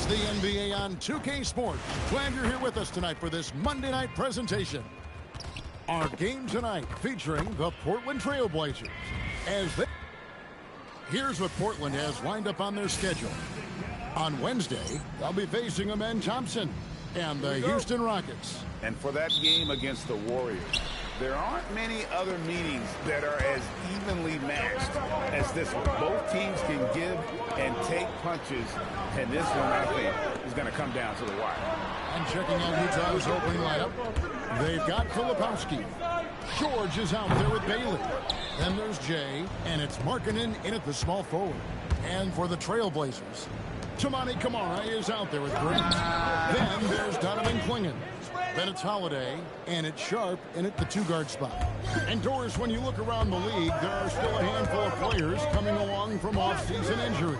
It's the NBA on 2K Sports. Glad you're here with us tonight for this Monday night presentation. Our game tonight featuring the Portland Trail Blazers. Here's what Portland has lined up on their schedule. On Wednesday, they'll be facing Amen Thompson and the Houston Rockets. And for that game against the Warriors, there aren't many other meetings that are as evenly matched as this one. Both teams can give and take punches, and this one, I think, is going to come down to the wire. And checking out Utah's opening lineup, they've got Filipowski. George is out there with Bailey. Then there's Jay, and it's Markkanen in at the small forward. And for the Trailblazers, Toumani Camara is out there with Green. Then there's Donovan Clingan. Then it's Holiday, and it's Sharp in at the two-guard spot. And Doris, when you look around the league, there are still a handful of players coming along from off-season injury.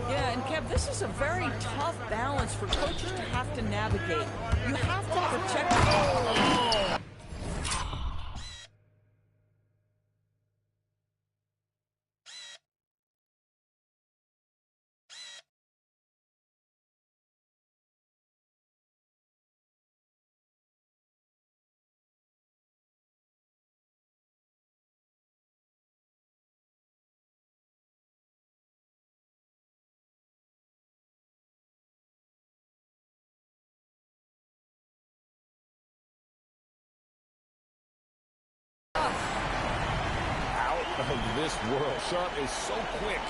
Yeah, and Kev, this is a very tough balance for coaches to have to navigate. You have to protect the ball. Of this world. Sharp is so quick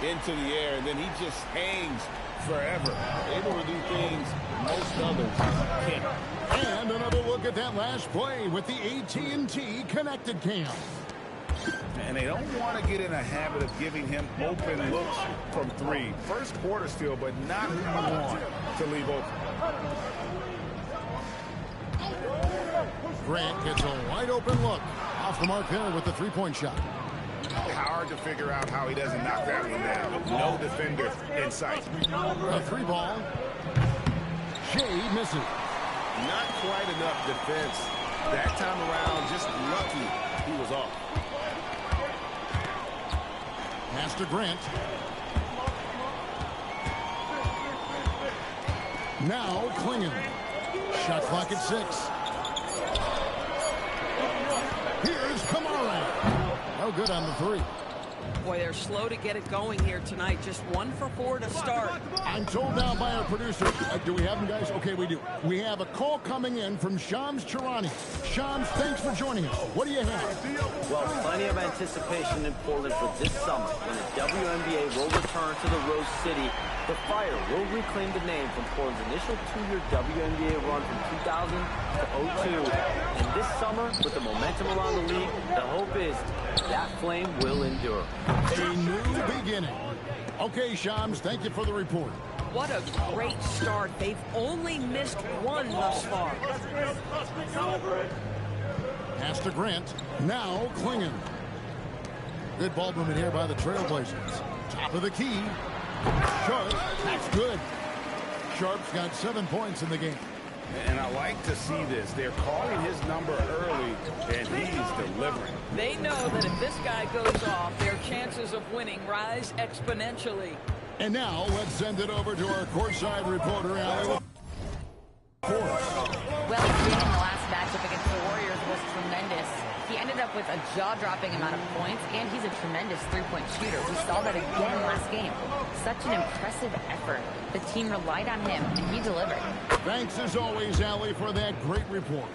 into the air, and then he just hangs forever, able to do things most others can't. And another look at that last play with the AT&T connected cam. And they don't want to get in a habit of giving him open looks from three. First quarter still, but not who you want to leave open. Grant gets a wide open look. Off the mark there with the three-point shot. Hard to figure out how he doesn't knock that one down. No defender in sight. A three ball. Jay misses. Not quite enough defense. That time around, just lucky he was off. Pass to Grant. Now Clingan. Shot clock at 6. Here's Camara. No good on the three. Boy, they're slow to get it going here tonight. Just 1 for 4 to start. I'm told now by our producer. Do we have them, guys? Okay, we do. We have a call coming in from Shams Charania. Shams, thanks for joining us. What do you have? Well, plenty of anticipation in Portland for this summer when the WNBA will return to the Rose City. The Fire will reclaim the name from Portland's initial 2-year WNBA run from 2000 to 02. And this summer, with the momentum around the league, the hope is that flame will endure. A new beginning. Okay, Shams, thank you for the report. What a great start. They've only missed 1 thus far. Pass to Grant. Now Clingan. Good ball movement here by the Trailblazers. Top of the key. Sharp, that's good. Sharp's got 7 points in the game. And I like to see this. They're calling his number early, and he's delivering. They know that if this guy goes off, their chances of winning rise exponentially. And now let's send it over to our courtside reporter, Allie. Well, his game in the last matchup against the Warriors was tremendous. He ended up with a jaw-dropping amount of points, and he's a tremendous three-point shooter. We saw that again last game. Such an impressive effort. The team relied on him, and he delivered. Thanks, as always, Allie, for that great report.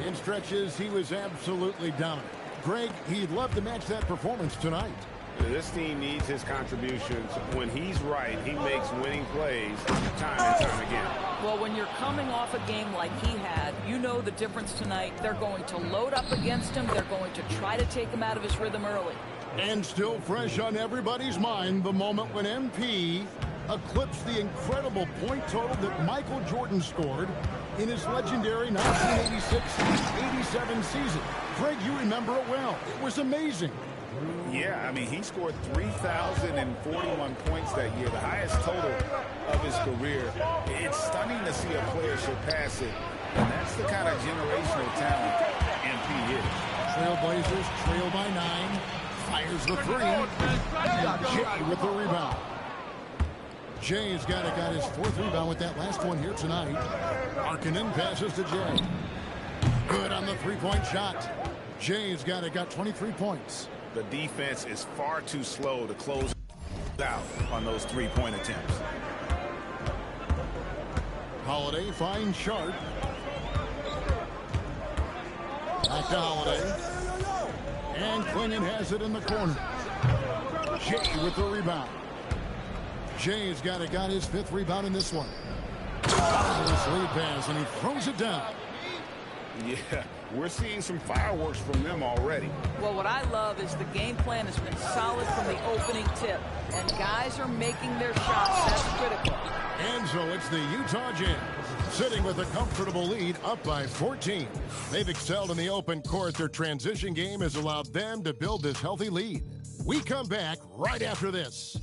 In stretches, he was absolutely dominant. Greg, he'd love to match that performance tonight. This team needs his contributions. When he's right, he makes winning plays time and time again. Well, when you're coming off a game like he had, you know the difference tonight. They're going to load up against him. They're going to try to take him out of his rhythm early. And still fresh on everybody's mind, the moment when MP eclipsed the incredible point total that Michael Jordan scored in his legendary 1986-87 season. Greg, you remember it well. It was amazing. Yeah, I mean, he scored 3,041 points that year, the highest total of his career. It's stunning to see a player surpass it, and that's the kind of generational talent MP is. Trailblazers trail by 9. Fires the three. And Jay with the rebound. Jay's got his 4th rebound with that last one here tonight. Markkanen passes to Jay. Good on the three-point shot. Jay's got 23 points. The defense is far too slow to close out on those three-point attempts. Holiday finds Sharp. Back to Holiday. And Clingan has it in the corner. Jay with the rebound. Jay's got his 5th rebound in this one. This lead pass, and he throws it down. Yeah, we're seeing some fireworks from them already. Well, what I love is the game plan has been solid from the opening tip, and guys are making their shots. That's critical. And so it's the Utah Jazz sitting with a comfortable lead, up by 14. They've excelled in the open court. Their transition game has allowed them to build this healthy lead. We come back right after this.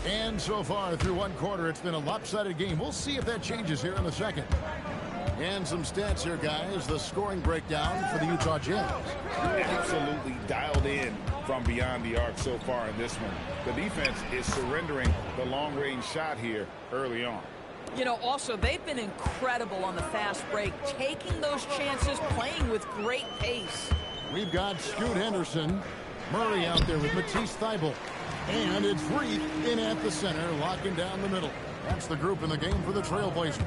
And so far through one quarter, it's been a lopsided game. We'll see if that changes here in a second. And some stats here, guys. The scoring breakdown for the Utah Jazz. Absolutely dialed in from beyond the arc so far in this one. The defense is surrendering the long-range shot here early on. You know, also, they've been incredible on the fast break, taking those chances, playing with great pace. We've got Scoot Henderson. Murray out there with Matisse Thybulle. And it's Reed in at the center, locking down the middle. That's the group in the game for the Trailblazers.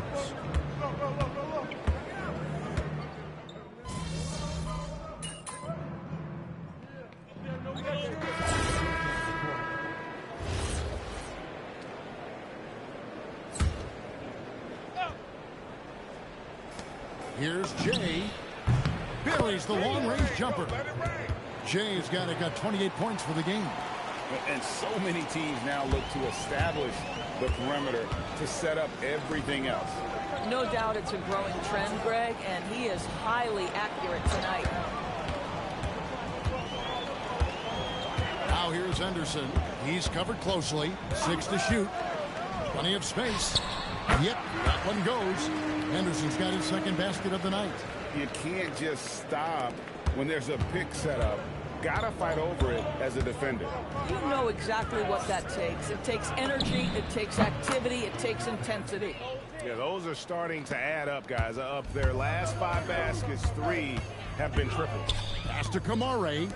Here's Jay. Buries the long-range jumper. Jay's got 28 points for the game. And so many teams now look to establish the perimeter to set up everything else. No doubt it's a growing trend, Greg, and he is highly accurate tonight. Now here's Henderson. He's covered closely. 6 to shoot. Plenty of space. Yep, that one goes. Henderson's got his 2nd basket of the night. You can't just stop when there's a pick set up. Gotta fight over it as a defender. You know exactly what that takes. It takes energy, it takes activity, it takes intensity. Yeah, those are starting to add up, guys. Up their last 5 baskets, 3 have been tripled. Pass to Kamare.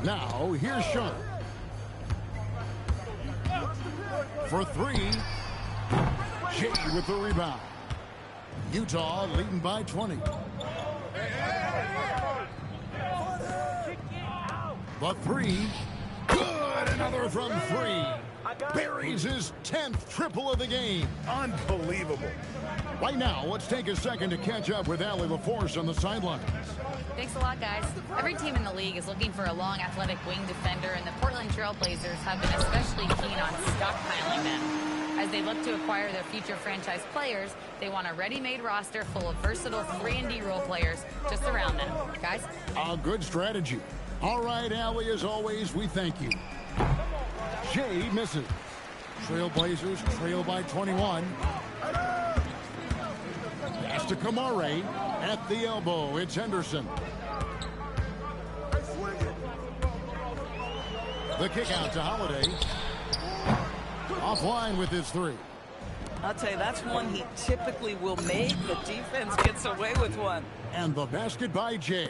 Now here's Sean. For 3. Jay with the rebound. Utah leading by 20. The 3. Good. Another from 3. Buries his 10th triple of the game. Unbelievable. Right now, let's take a second to catch up with Allie LaForce on the sidelines. Thanks a lot, guys. Every team in the league is looking for a long, athletic wing defender, and the Portland Trailblazers have been especially keen on stockpiling them. As they look to acquire their future franchise players, they want a ready-made roster full of versatile 3-and-D role players to surround them. Guys? A good strategy. All right, Allie, as always, we thank you. Jay misses. Trailblazers trail by 21. Pass to Kamare. At the elbow, it's Henderson. The kick out to Holiday. Offline with his 3. I'll tell you, that's one he typically will make. The defense gets away with one. And the basket by Jay.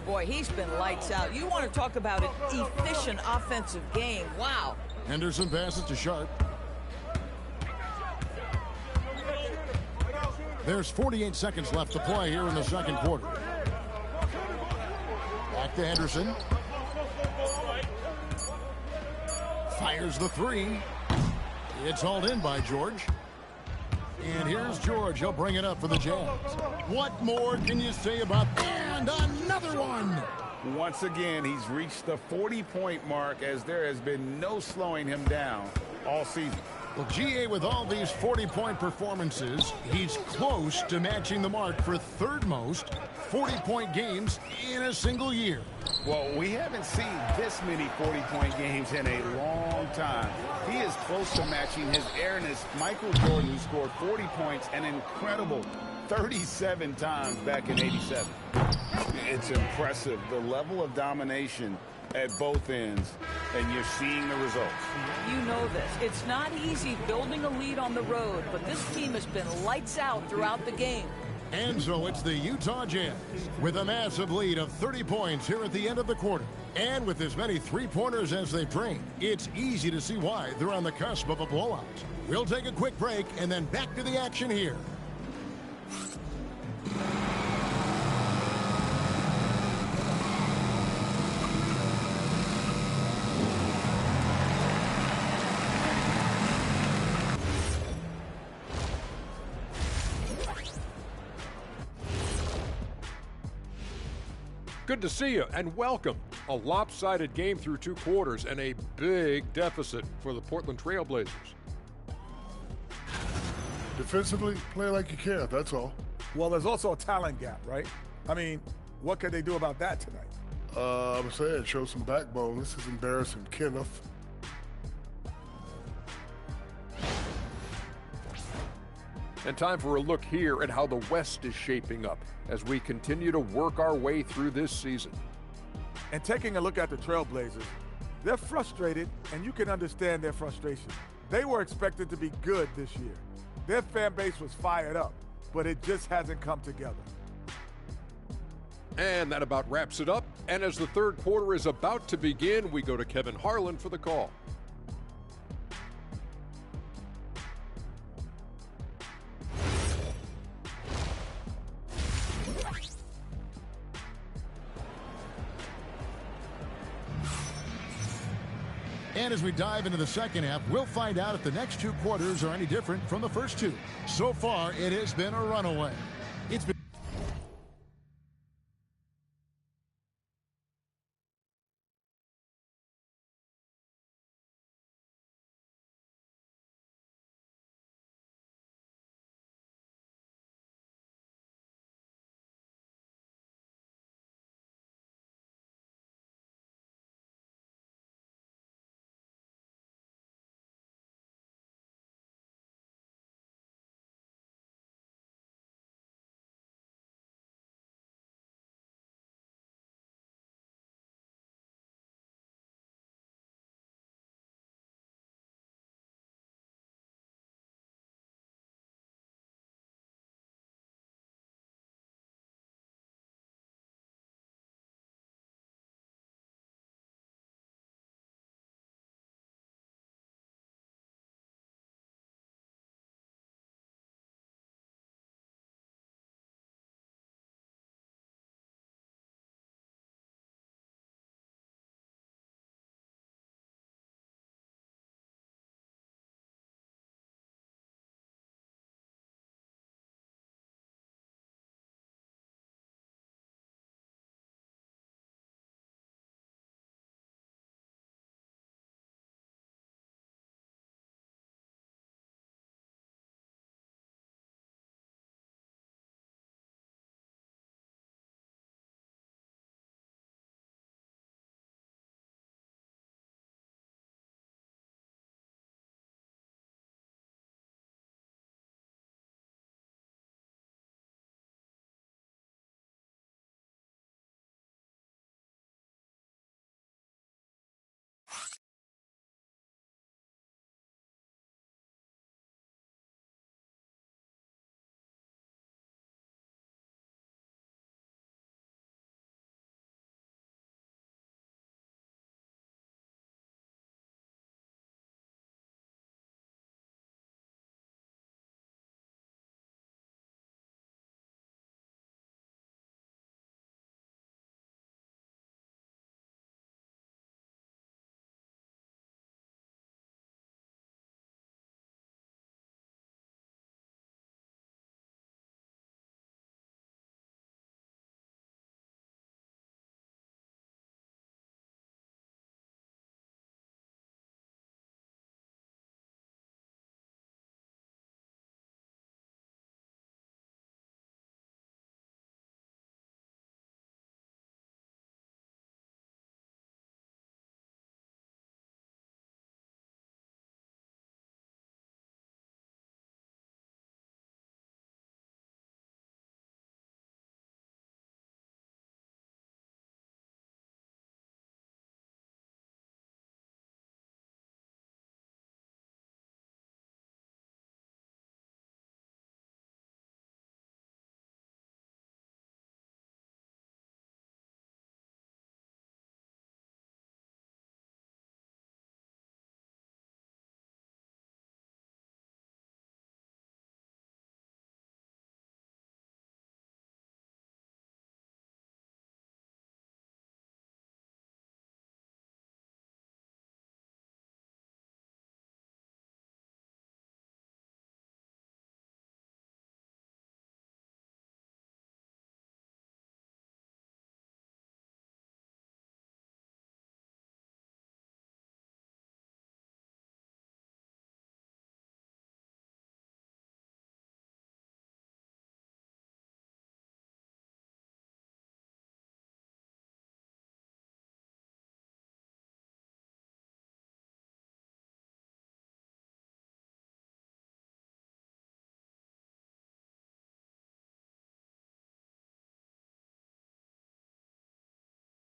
Boy, he's been lights out. You want to talk about an efficient offensive game. Wow. Henderson passes to Sharp. There's 48 seconds left to play here in the second quarter. Back to Henderson. Fires the 3. It's hauled in by George. And here's George. He'll bring it up for the Jazz. What more can you say about that? And another one. Once again, he's reached the 40-point mark as there has been no slowing him down all season. Well, GA, with all these 40-point performances, he's close to matching the mark for third most 40-point games in a single year. Well, we haven't seen this many 40-point games in a long time. He is close to matching his airness Michael Jordan, who scored 40 points an incredible 37 times back in '87. It's impressive, the level of domination at both ends, and you're seeing the results. You know this. It's not easy building a lead on the road, but this team has been lights out throughout the game. And so it's the Utah Jazz with a massive lead of 30 points here at the end of the quarter. And with as many three-pointers as they bring, it's easy to see why they're on the cusp of a blowout. We'll take a quick break and then back to the action here. Good to see you and welcome. A lopsided game through two quarters and a big deficit for the Portland Trail Blazers. Defensively, play like you care, that's all. Well, there's also a talent gap, right? I mean, what could they do about that tonight? I'm saying, show some backbone. This is embarrassing, Kenneth. And time for a look here at how the West is shaping up as we continue to work our way through this season. And taking a look at the Trailblazers, they're frustrated, and you can understand their frustration. They were expected to be good this year. Their fan base was fired up, but it just hasn't come together. And that about wraps it up. And as the third quarter is about to begin, we go to Kevin Harlan for the call. And as we dive into the second half, we'll find out if the next two quarters are any different from the first two. So far, it has been a runaway. It's been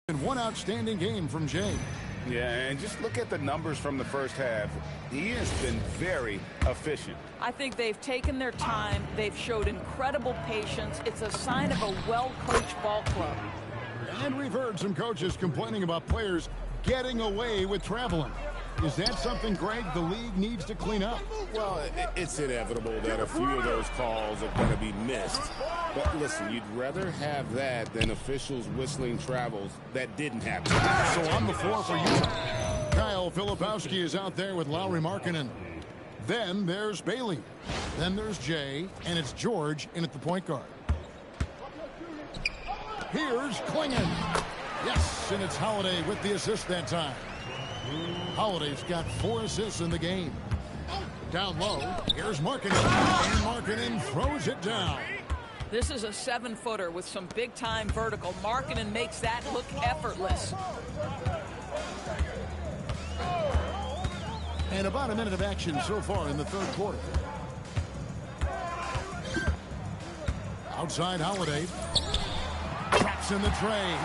And one outstanding game from Jay. Yeah, and just look at the numbers from the first half. He has been very efficient. I think they've taken their time. They've showed incredible patience. It's a sign of a well-coached ball club. And we've heard some coaches complaining about players getting away with traveling. Is that something, Greg, the league needs to clean up? Well, it's inevitable that a few of those calls are going to be missed. But listen, you'd rather have that than officials whistling travels that didn't happen. So on the floor for you, Kyle Filipowski is out there with Lauri Markkanen. Then there's Bailey. Then there's Jay, and it's George in at the point guard. Here's Klingon. Yes, and it's Holiday with the assist that time. Holiday's got 4 assists in the game. Down low, here's Markkanen. And Markkanen throws it down. This is a 7-footer with some big-time vertical. Markkanen makes that look effortless. And about a minute of action so far in the third quarter. Outside Holiday. Traps in the tray.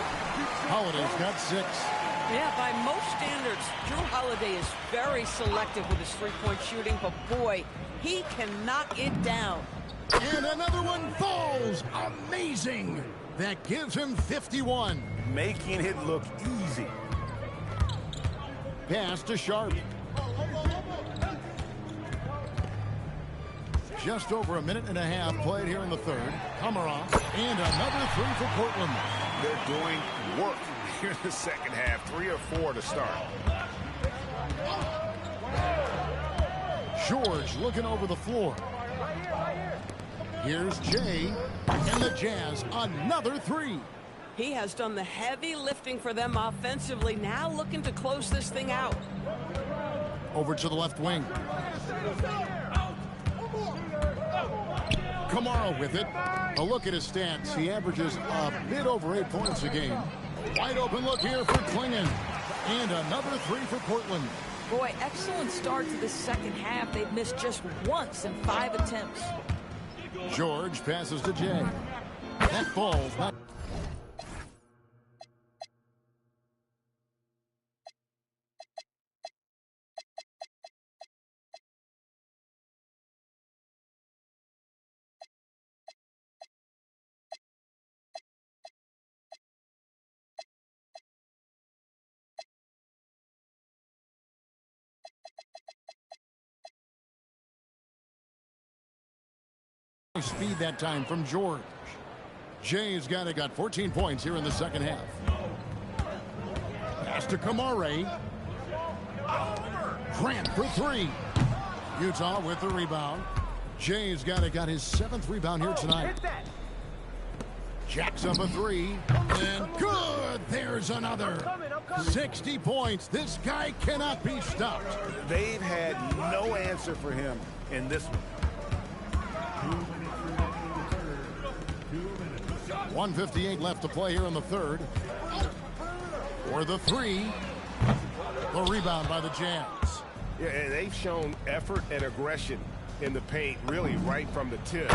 Holiday's got 6. Yeah, by most standards, Drew Holiday is very selective with his three-point shooting, but boy, he can knock it down. And another one falls. Amazing. That gives him 51. Making it look easy. Pass to Sharp. Just over a minute and a half played here in the third. Kamara, and another 3 for Portland. They're doing work here in the second half. 3 or 4 to start. George looking over the floor. Here's Jay, and the Jazz, another 3. He has done the heavy lifting for them offensively, now looking to close this thing out. Over to the left wing. Kamara with it. A look at his stats. He averages a bit over 8 points a game. Wide open look here for Klingon. And another 3 for Portland. Boy, excellent start to the second half. They've missed just once in 5 attempts. George passes to Jay. That falls. Speed that time from George. Jay's got 14 points here in the second half. Pass to Kamara. Grant for 3. Utah with the rebound. Jay's got his 7th rebound here tonight. Jacks up a 3. And good! There's another. 60 points. This guy cannot be stopped. They've had no answer for him in this one. 1:58 left to play here in the third. For the 3. The rebound by the Jazz. Yeah, and they've shown effort and aggression in the paint, really right from the tip.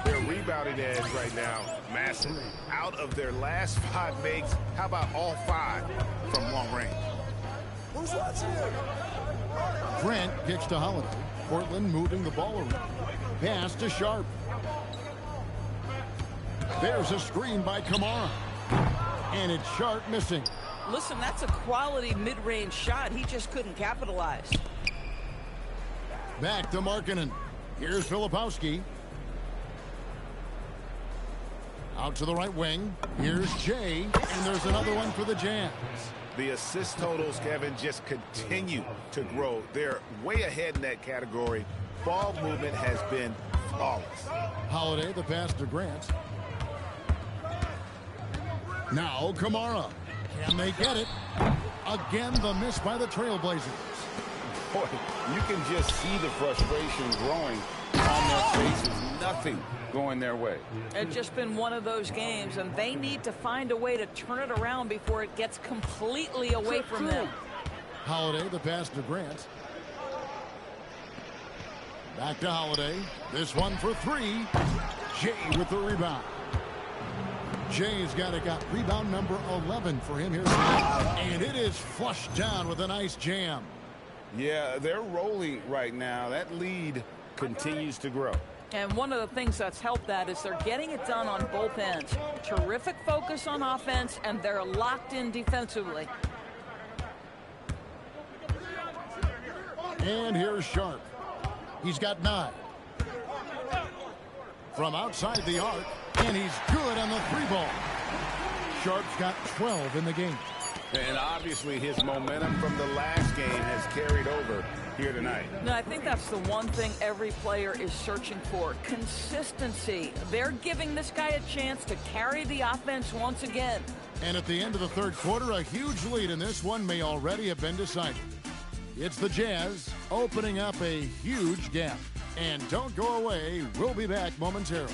Their rebounding edge right now, massive. Out of their last 5 makes, how about all 5 from long range? Grant kicks to Holiday. Portland moving the ball around. Pass to Sharp. There's a screen by Kamara. And it's Sharp missing. Listen, that's a quality mid-range shot. He just couldn't capitalize. Back to Markkanen. Here's Filipowski. Out to the right wing. Here's Jay. And there's another one for the Jazz. The assist totals, Kevin, just continue to grow. They're way ahead in that category. Ball movement has been flawless. Holiday, the pass to Grant. Now Kamara. Can they get it? Again, the miss by the Trailblazers. Boy, you can just see the frustration growing on their faces. Nothing going their way. It's just been one of those games, and they need to find a way to turn it around before it gets completely away from them. Holiday, the pass to Grant. Back to Holiday. This one for 3. Jay with the rebound. Jay's got rebound number 11 for him here tonight. And it is flushed down with a nice jam. Yeah, they're rolling right now. That lead continues to grow. And one of the things that's helped that is they're getting it done on both ends. Terrific focus on offense, and they're locked in defensively. And here's Sharp. He's got 9. From outside the arc, and he's good on the 3-ball. Sharp's got 12 in the game. And obviously his momentum from the last game has carried over here tonight. No, I think that's the one thing every player is searching for. Consistency. They're giving this guy a chance to carry the offense once again. And at the end of the third quarter, a huge lead in this one may already have been decided. It's the Jazz opening up a huge gap. And don't go away. We'll be back momentarily.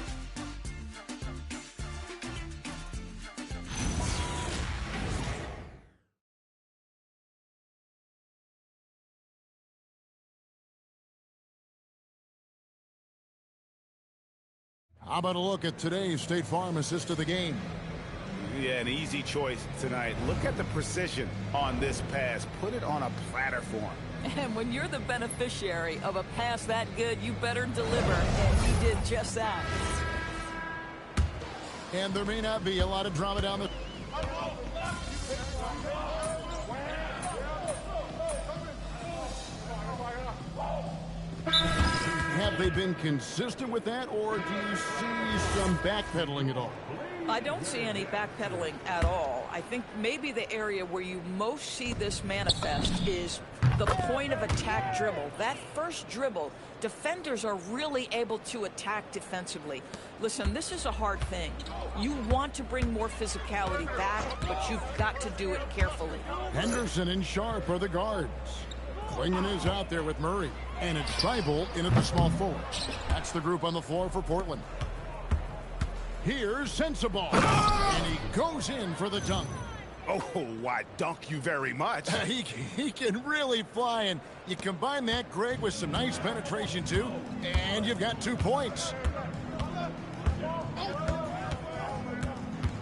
How about a look at today's State Farm assist of the game? Yeah, an easy choice tonight. Look at the precision on this pass. Put it on a platter for him. And when you're the beneficiary of a pass that good, you better deliver. And he did just that. And there may not be a lot of drama down the... Have they been consistent with that, or do you see some backpedaling at all? I don't see any backpedaling at all. I think maybe the area where you most see this manifest is the point of attack dribble. That first dribble, defenders are really able to attack defensively. Listen, this is a hard thing. You want to bring more physicality back, but you've got to do it carefully. Henderson and Sharp are the guards. Klingon is out there with Murray. And it's Thibault in at the small forward. That's the group on the floor for Portland. Here's Sensabaugh. And he goes in for the dunk. Oh, why, dunk you very much. He can really fly, and you combine that, Greg, with some nice penetration, too, and you've got 2 points.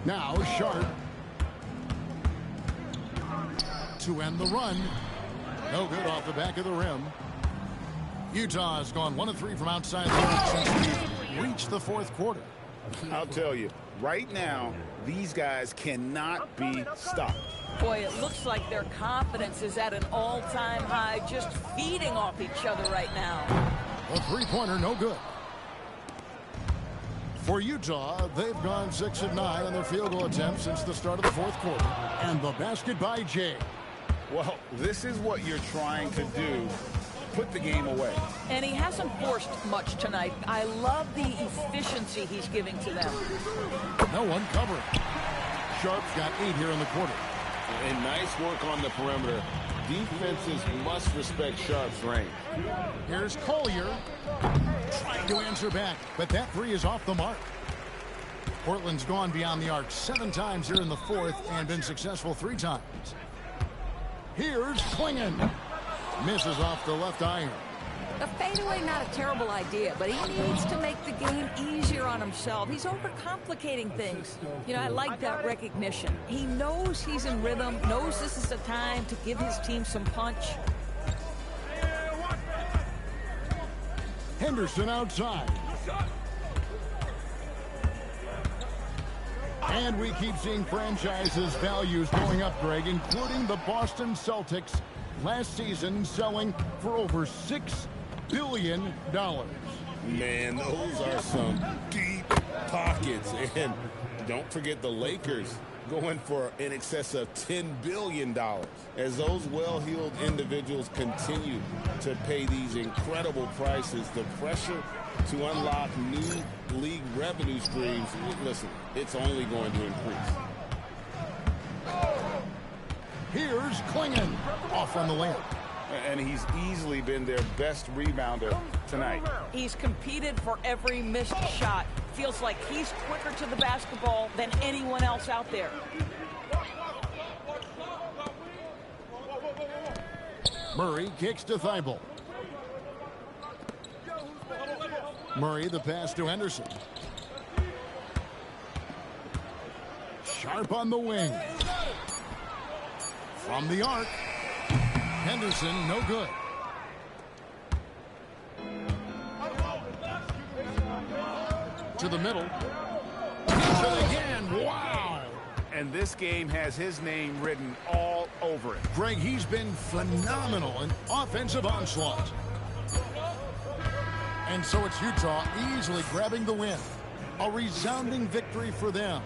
Now, Sharp to end the run. No good off the back of the rim. Utah has gone 1 of 3 from outside the arc since we've reached the fourth quarter. I'll tell you, right now, these guys cannot be stopped. Boy, it looks like their confidence is at an all-time high, just feeding off each other right now. A three-pointer, no good. For Utah, they've gone 6 of 9 on their field goal attempts since the start of the fourth quarter. And the basket by Jay. Well, this is what you're trying to do. Put the game away. And he hasn't forced much tonight. I love the efficiency he's giving to them. No one covering. Sharp's got 8 here in the quarter. And nice work on the perimeter. Defenses must respect Sharp's range. Here's Collier trying to answer back, but that 3 is off the mark. Portland's gone beyond the arc 7 times here in the fourth and been successful 3 times. Here's Klingon. Misses off the left iron. The fadeaway, not a terrible idea, but he needs to make the game easier on himself. He's overcomplicating things. You know, I like that recognition. He knows he's in rhythm, knows this is the time to give his team some punch. Henderson outside. And we keep seeing franchises' values going up, Greg, including the Boston Celtics last season selling for over $6 billion. Man, those are some deep pockets. And don't forget the Lakers going for in excess of $10 billion. As those well-heeled individuals continue to pay these incredible prices, the pressure to unlock new league revenue streams, listen, it's only going to increase. Here's Klingon off on the layup. And he's easily been their best rebounder tonight. He's competed for every missed shot. Feels like he's quicker to the basketball than anyone else out there. Murray kicks to Thibault. Murray, the pass to Henderson. Sharp on the wing. From the arc. Henderson, no good. To the middle. Again, wow! And this game has his name written all over it. Greg, he's been phenomenal in offensive onslaught. And so it's Utah easily grabbing the win. A resounding victory for them.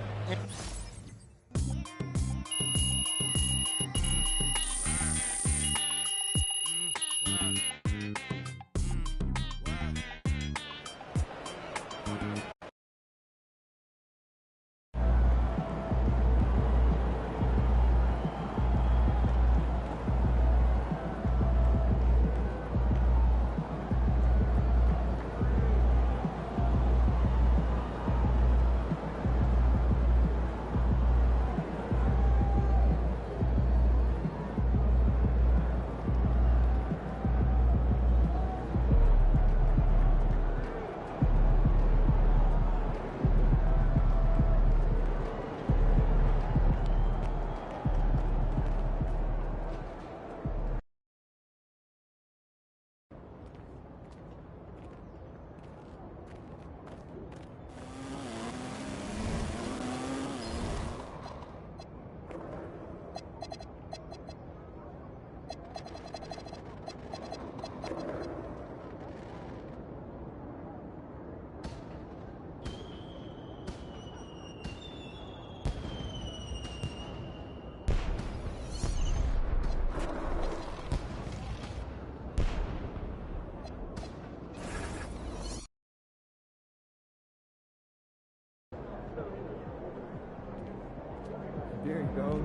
There he goes.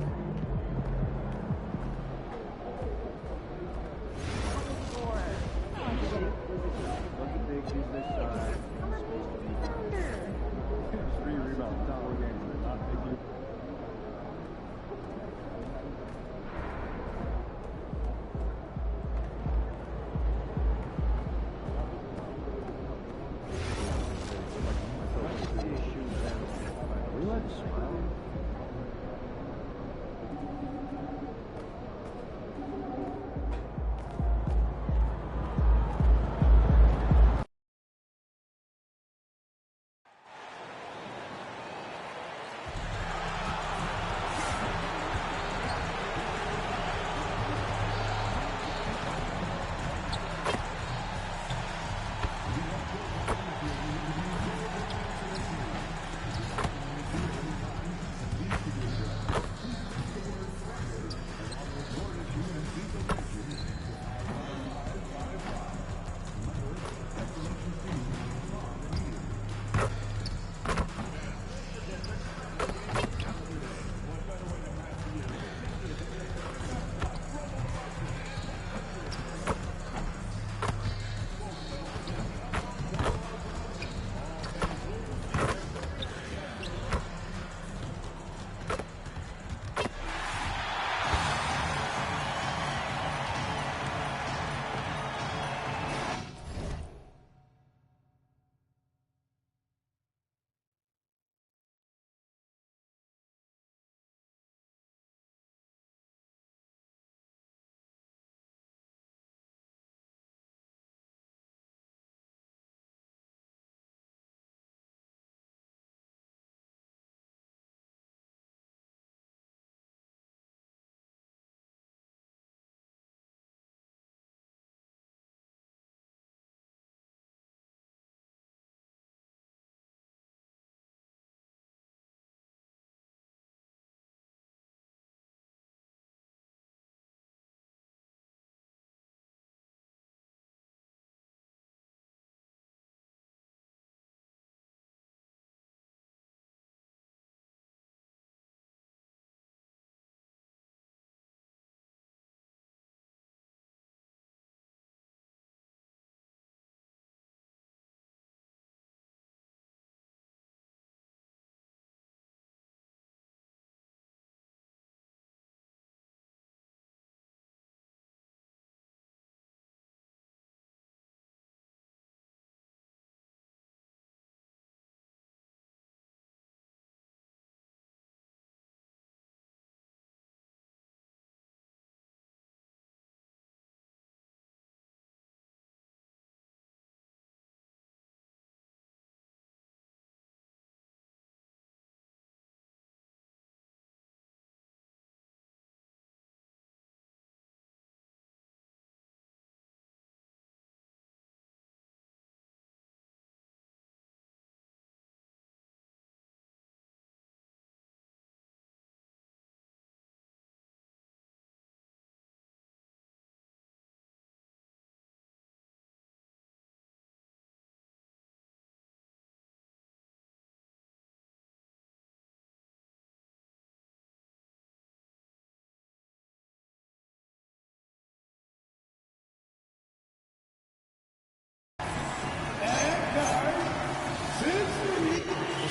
Look at big dude this side. 3 rebounds, not 4 games, not big dude.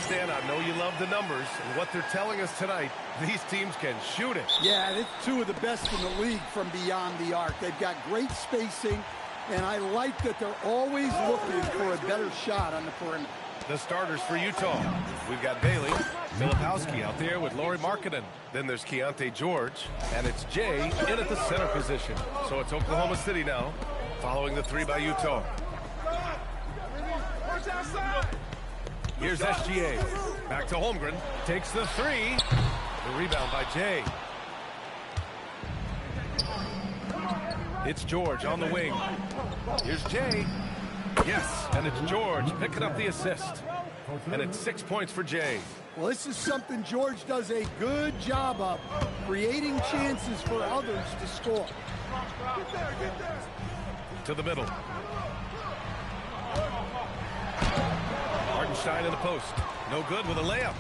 Stan, I know you love the numbers, and what they're telling us tonight, these teams can shoot it. Yeah, it's two of the best in the league from beyond the arc. They've got great spacing, and I like that they're always looking for a better shot on the perimeter. The starters for Utah. We've got Bailey, Filipowski out there with Lauri Markkanen. Then there's Keontae George, and it's Jay in at the center position. So it's Oklahoma City now, following the three by Utah. Here's SGA. Back to Holmgren. Takes the three. The rebound by Jay. It's George on the wing. Here's Jay. Yes, and it's George picking up the assist. And it's 6 points for Jay. Well, this is something George does a good job of, creating chances for others to score. To the middle. Hartenstein in the post. No good with a layup.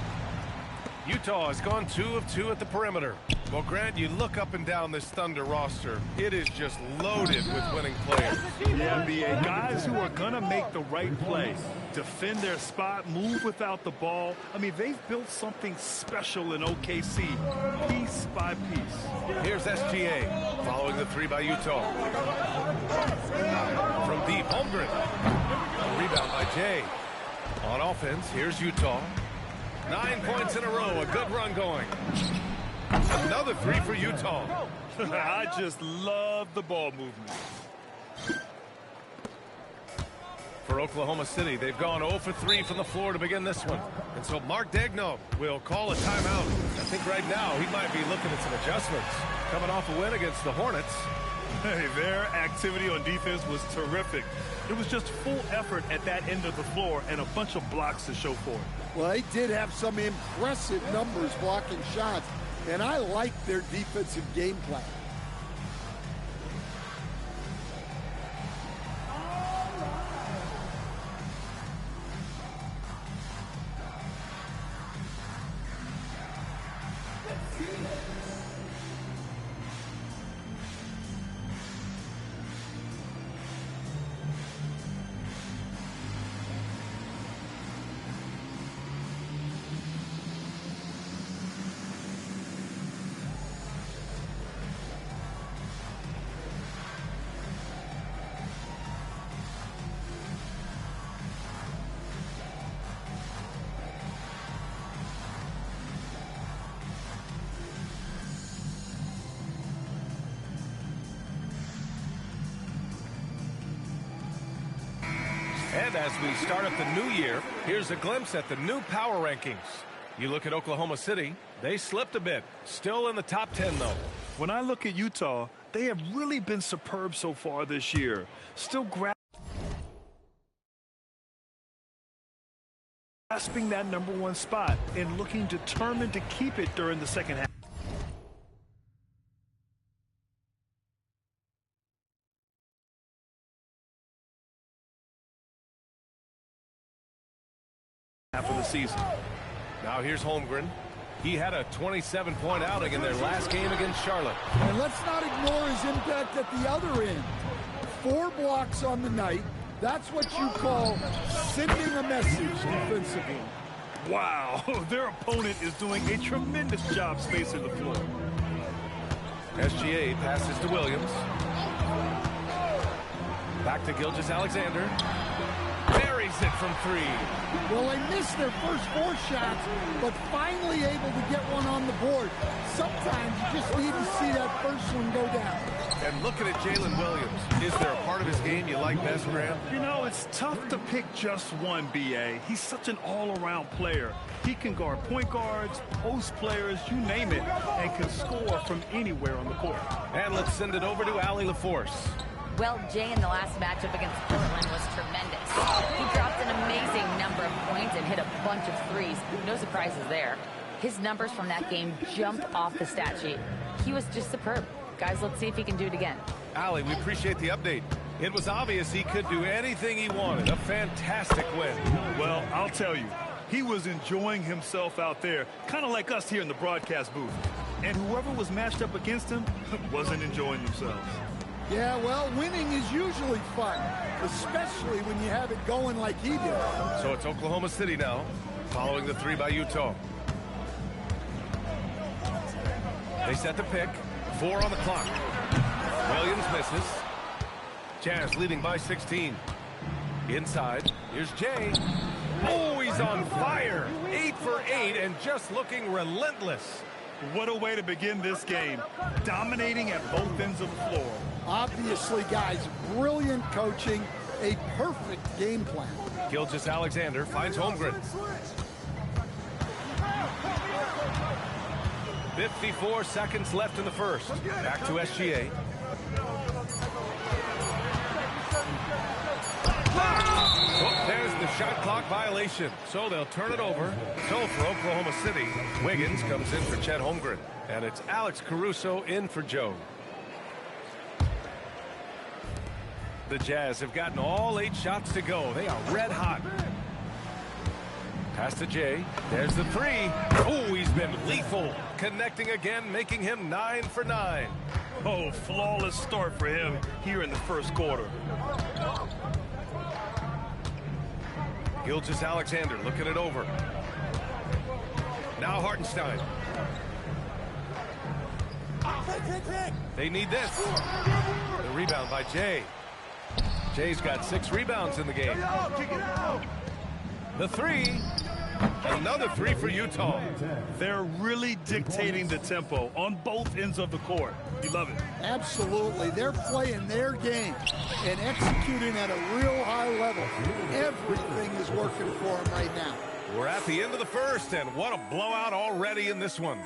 Utah has gone 2 of 2 at the perimeter. Well, Grant, you look up and down this Thunder roster. It is just loaded with winning players. Yeah, NBA. Guys who are going to make the right play, defend their spot, move without the ball. I mean, they've built something special in OKC, piece by piece. Here's SGA, following the three by Utah. From deep, Holmgren. A rebound by Jay. On offense, here's Utah. 9 points in a row, a good run going. Another three for Utah. I just love the ball movement. For Oklahoma City, they've gone 0 for 3 from the floor to begin this one. And so Mark Daigneault will call a timeout. I think right now he might be looking at some adjustments. Coming off a win against the Hornets. Hey, their activity on defense was terrific. It was just full effort at that end of the floor and a bunch of blocks to show for it. Well, they did have some impressive numbers blocking shots, and I like their defensive game plan. And as we start up the new year, here's a glimpse at the new power rankings. You look at Oklahoma City, they slipped a bit. Still in the top 10, though. When I look at Utah, they have really been superb so far this year. Still grasping that #1 spot and looking determined to keep it during the second half. Of the season. Now here's Holmgren. He had a 27-point outing in their last game against Charlotte. And let's not ignore his impact at the other end. 4 blocks on the night. That's what you call sending a message defensively. Wow, their opponent is doing a tremendous job spacing the floor. SGA passes to Williams. Back to Gilgeous-Alexander. Buries it from 3. Well, they missed their first 4 shots, but finally able to get one on the board. Sometimes you just need to see that first one go down. And looking at Jalen Williams, is there a part of his game you like best, Graham? You know, it's tough to pick just one, B.A. He's such an all-around player. He can guard point guards, post players, you name it, and can score from anywhere on the court. And let's send it over to Allie LaForce. Well, Jay in the last matchup against Portland was tremendous. He dropped an amazing number of points and hit a bunch of threes. No surprises there. His numbers from that game jump off the stat sheet. He was just superb. Guys, let's see if he can do it again. Allie, we appreciate the update. It was obvious he could do anything he wanted. A fantastic win. Well, I'll tell you, he was enjoying himself out there, kind of like us here in the broadcast booth. And whoever was matched up against him wasn't enjoying themselves. Yeah, well, winning is usually fun, especially when you have it going like he did. So it's Oklahoma City now, following the three by Utah. They set the pick. 4 on the clock. Williams misses. Jazz leading by 16. Inside. Here's Jay. Oh, he's on fire. 8 for 8 and just looking relentless. What a way to begin this game. Dominating at both ends of the floor. Obviously, guys, brilliant coaching, a perfect game plan. Gilgeous-Alexander finds Holmgren. 54 seconds left in the first. Back to SGA. Oh, there's the shot clock violation. So they'll turn it over. So for Oklahoma City, Wiggins comes in for Chet Holmgren. And it's Alex Caruso in for Joe. The Jazz have gotten all 8 shots to go. They are red hot. Pass to Jay. There's the 3. Oh, he's been lethal. Connecting again, making him 9 for 9. Oh, flawless start for him here in the first quarter. Gilgeous-Alexander looking it over. Now Hartenstein. They need this. The rebound by Jay. Jay's got 6 rebounds in the game. The 3. Another 3 for Utah. They're really dictating the tempo on both ends of the court. You love it. Absolutely. They're playing their game and executing at a real high level. Everything is working for them right now. We're at the end of the first, and what a blowout already in this one.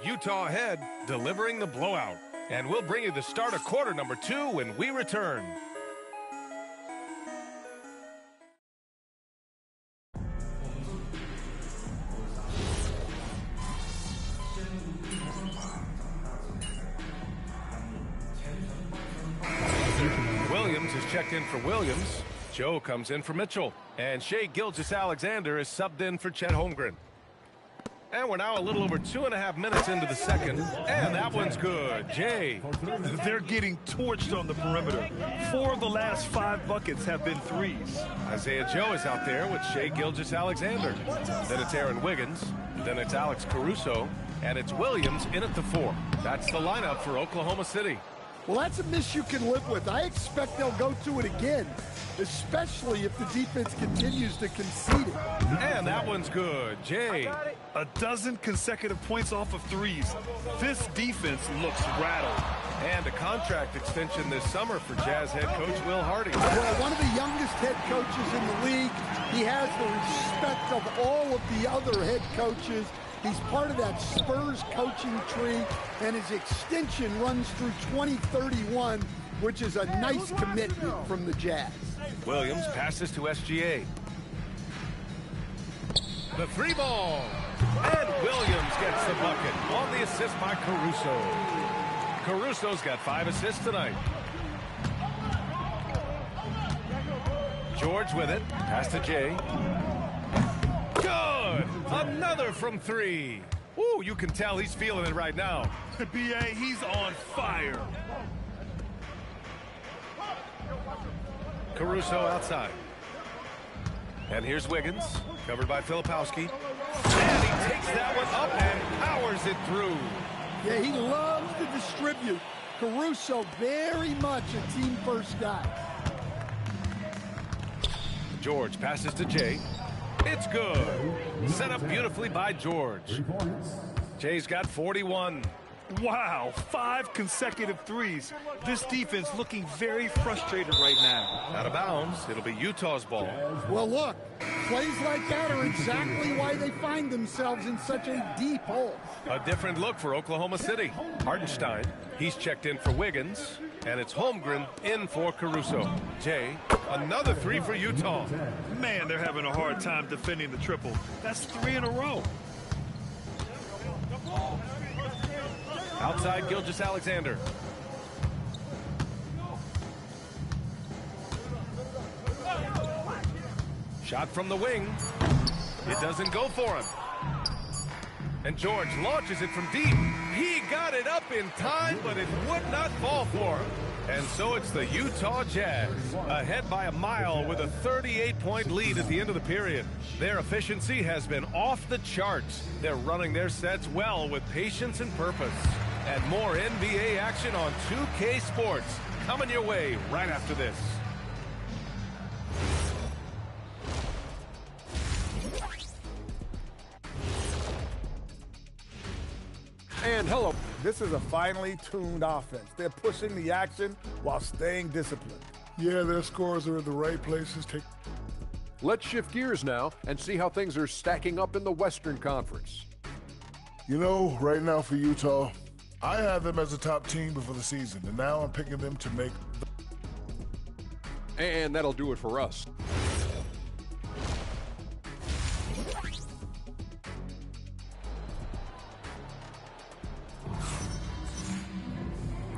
Utah ahead, delivering the blowout. And we'll bring you the start of quarter number 2 when we return. Williams is checked in for Williams. Joe comes in for Mitchell. And Shai Gilgeous-Alexander is subbed in for Chet Holmgren. And we're now a little over 2.5 minutes into the second. And that one's good. Jay. They're getting torched on the perimeter. 4 of the last 5 buckets have been threes. Isaiah Joe is out there with Shai Gilgeous-Alexander. Then it's Aaron Wiggins. Then it's Alex Caruso. And it's Williams in at the 4. That's the lineup for Oklahoma City. Well, that's a miss you can live with. I expect they'll go to it again, especially if the defense continues to concede it. And that one's good. Jay. A dozen consecutive points off of threes. This defense looks rattled. And a contract extension this summer for Jazz head coach Will Hardy. Well, one of the youngest head coaches in the league. He has the respect of all of the other head coaches. He's part of that Spurs coaching tree, and his extension runs through 2031, which is a nice commitment from the Jazz. Williams passes to SGA. The 3 ball. And Williams gets the bucket on the assist by Caruso. Caruso's got 5 assists tonight. George with it. Pass to Jay. Good! Another from 3. Ooh, you can tell he's feeling it right now. B.A., he's on fire. Caruso outside. And here's Wiggins, covered by Filipowski. And he takes that one up and powers it through. Yeah, he loves to distribute. Caruso, very much a team-first guy. George passes to Jay. It's good. Set up beautifully by George. Jay's got 41. Wow, 5 consecutive threes. This defense looking very frustrated right now. Out of bounds. It'll be Utah's ball. Well, look, plays like that are exactly why they find themselves in such a deep hole. A different look for Oklahoma City. Hartenstein, he's checked in for Wiggins. And it's Holmgren in for Caruso. Jay, another 3 for Utah. Man, they're having a hard time defending the triple. That's 3 in a row. Outside Gilgeous-Alexander. Shot from the wing. It doesn't go for him. And George launches it from deep. He got it up in time, but it would not fall for him. And so it's the Utah Jazz, ahead by a mile with a 38-point lead at the end of the period. Their efficiency has been off the charts. They're running their sets well with patience and purpose. And more NBA action on 2K Sports coming your way right after this. And hello. This is a finely tuned offense. They're pushing the action while staying disciplined. Yeah, their scores are in the right places. Let's shift gears now and see how things are stacking up in the Western Conference. You know, right now for Utah, I had them as a top team before the season, and now I'm picking them to make. And that'll do it for us.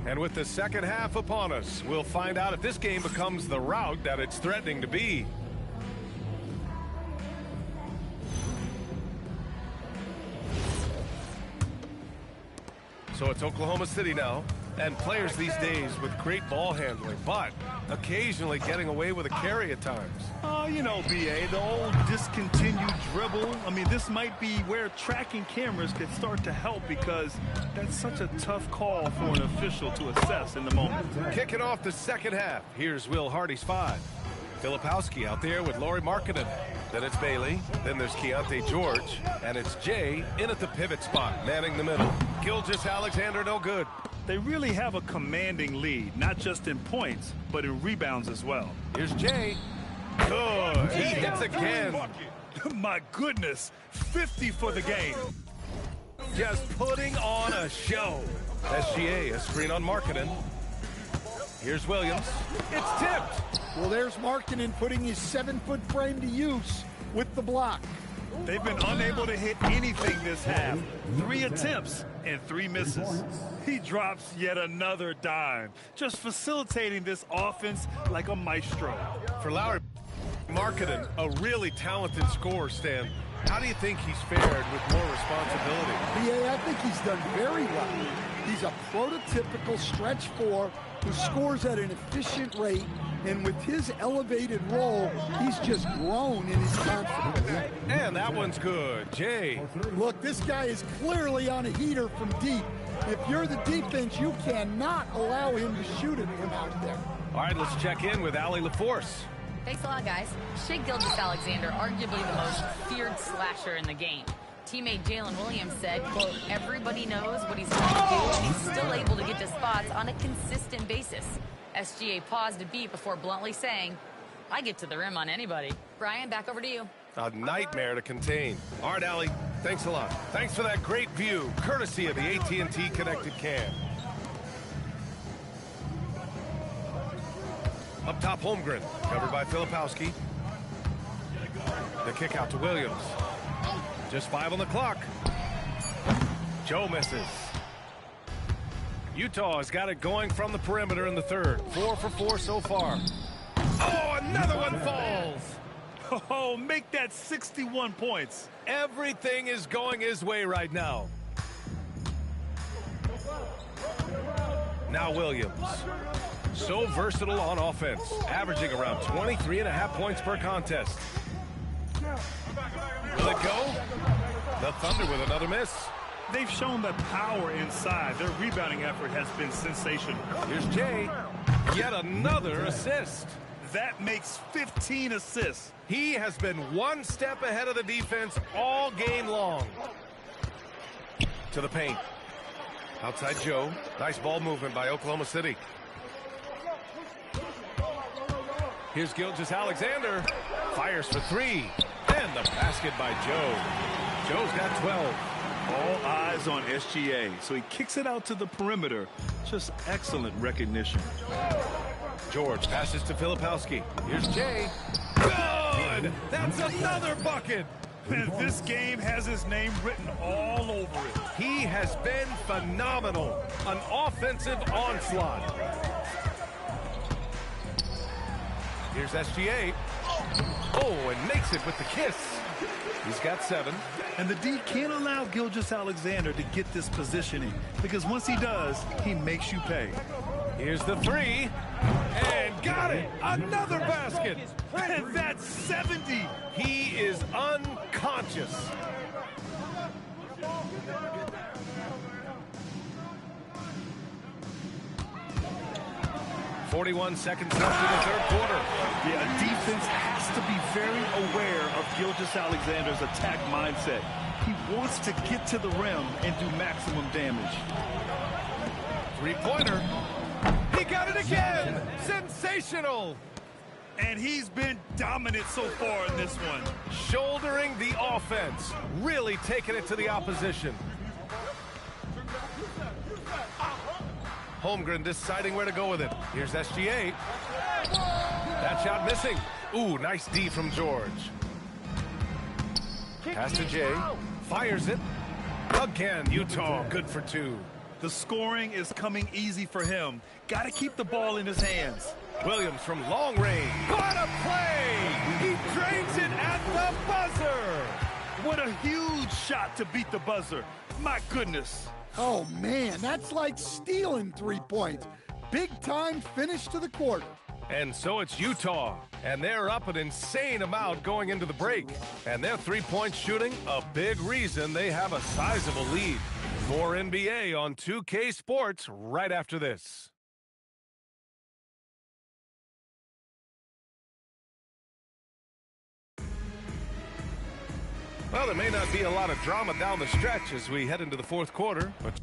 And with the second half upon us, we'll find out if this game becomes the rout that it's threatening to be. So it's Oklahoma City now, and players these days with great ball handling, but occasionally getting away with a carry at times. Oh, you know, BA, the old discontinued dribble. I mean, this might be where tracking cameras could start to help because that's such a tough call for an official to assess in the moment. Kicking off the second half, here's Will Hardy's 5. Filipowski out there with Lauri Markkanen. Then it's Bailey. Then there's Keontae George. And it's Jay in at the pivot spot, manning the middle. Gilgeous-Alexander no good. They really have a commanding lead, not just in points, but in rebounds as well. Here's Jay. Good. He hits again. My goodness. 50 for the game. Just putting on a show. SGA, a screen on Markkanen. Here's Williams. It's tipped. Well, there's Markkanen putting his 7-foot frame to use with the block. They've been unable to hit anything this half. 3 attempts and 3 misses. He drops yet another dime, just facilitating this offense like a maestro. For Lauri Markkanen, a really talented scorer, Stan. How do you think he's fared with more responsibility? Yeah, I think he's done very well. He's a prototypical stretch 4 who scores at an efficient rate, and with his elevated role, he's just grown in his confidence. And that one's good. Jay. Look, this guy is clearly on a heater from deep. If you're the defense, you cannot allow him to shoot it from out there. All right, let's check in with Allie LaForce. Thanks a lot, guys. Shai Gilgeous-Alexander, arguably the most feared slasher in the game. Teammate Jalen Williams said, quote, everybody knows what he's going to do, and he's still able to get to spots on a consistent basis. SGA paused a beat before bluntly saying, I get to the rim on anybody. Brian, back over to you. A nightmare to contain. All right, Allie, thanks a lot. Thanks for that great view, courtesy of the AT&T Connected Cam. Up top, Holmgren, covered by Filipowski. The kick out to Williams. Just 5 on the clock. Joe misses. Utah has got it going from the perimeter in the third. 4 for 4 so far. Oh, another one falls. Oh, make that 61 points. Everything is going his way right now. Now Williams. So versatile on offense, averaging around 23.5 points per contest. Will it go? The Thunder with another miss. They've shown the power inside. Their rebounding effort has been sensational. Here's Jay. Yet another assist. That makes 15 assists. He has been one step ahead of the defense all game long. To the paint. Outside Joe. Nice ball movement by Oklahoma City. Here's Gilgeous-Alexander. Fires for 3. And the basket by Joe. Joe's got 12. All eyes on SGA, so he kicks it out to the perimeter. Just excellent recognition. George passes to Filipowski. Here's Jay. Good! That's another bucket! And this game has his name written all over it. He has been phenomenal. An offensive onslaught. Here's SGA. Oh, and makes it with the kiss. He's got 7. And the D can't allow Gilgeous-Alexander to get this positioning, because once he does, he makes you pay. Here's the three. And got it. Another basket. And that's 70. He is unconscious. 41 seconds left in the third quarter. Yeah, defense has to be very aware of Gilgeous-Alexander's attack mindset. He wants to get to the rim and do maximum damage. Three-pointer. He got it again. Sensational. And he's been dominant so far in this one. Shouldering the offense. Really taking it to the opposition. Holmgren deciding where to go with it. Here's SGA. That shot missing. Ooh, nice D from George. Pass to Jay. Fires it. Again, Utah good for two. The scoring is coming easy for him. Got to keep the ball in his hands. Williams from long range. What a play! He drains it at the buzzer. What a huge shot to beat the buzzer. My goodness. Oh, man, that's like stealing 3 points. Big time finish to the quarter. And so it's Utah, and they're up an insane amount going into the break. And their three-point shooting, a big reason they have a sizable lead. More NBA on 2K Sports right after this. Well, there may not be a lot of drama down the stretch as we head into the fourth quarter, but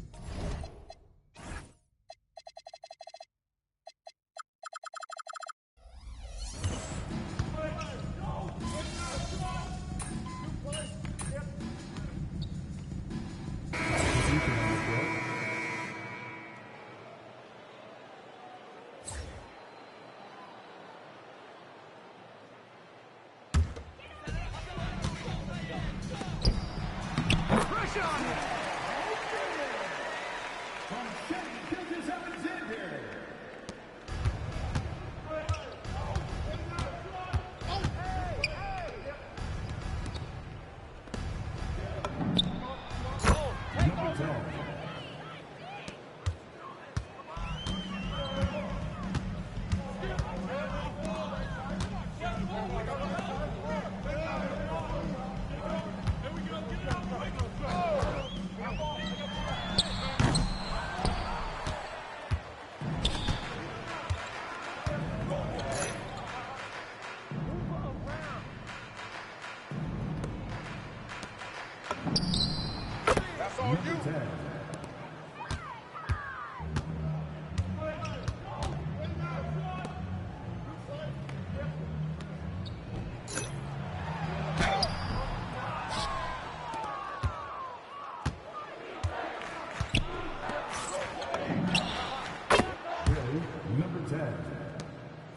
Number 10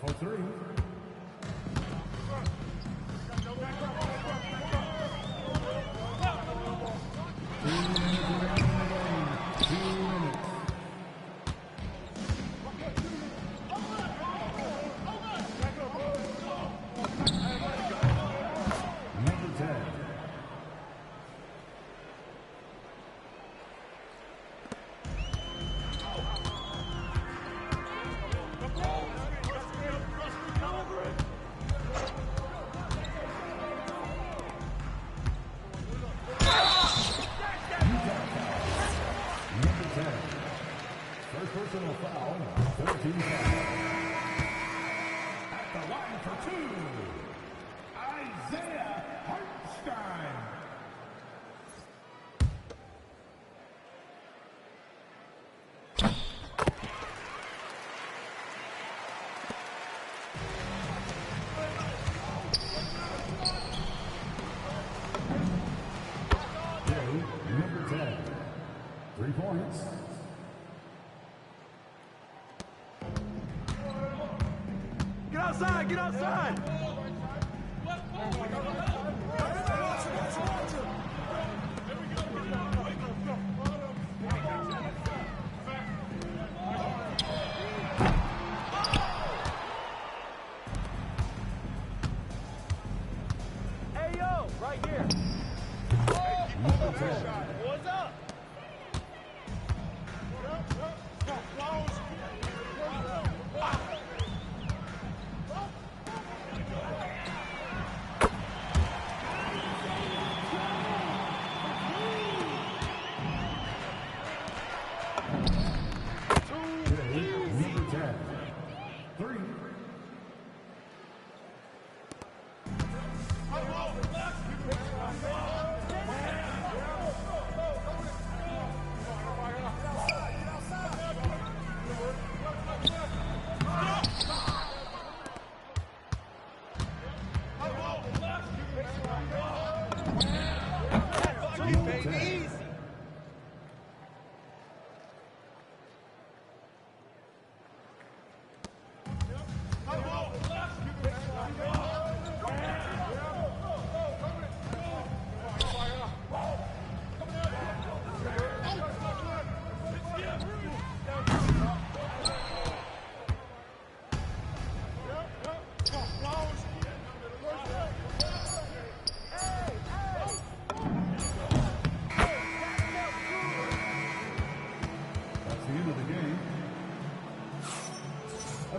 for three. Personal foul, 14 foul. At the line for two, Isaiah Hartenstein. Number 10, 3 points. Get outside! Get outside! Hey, yo! Right here! What's up?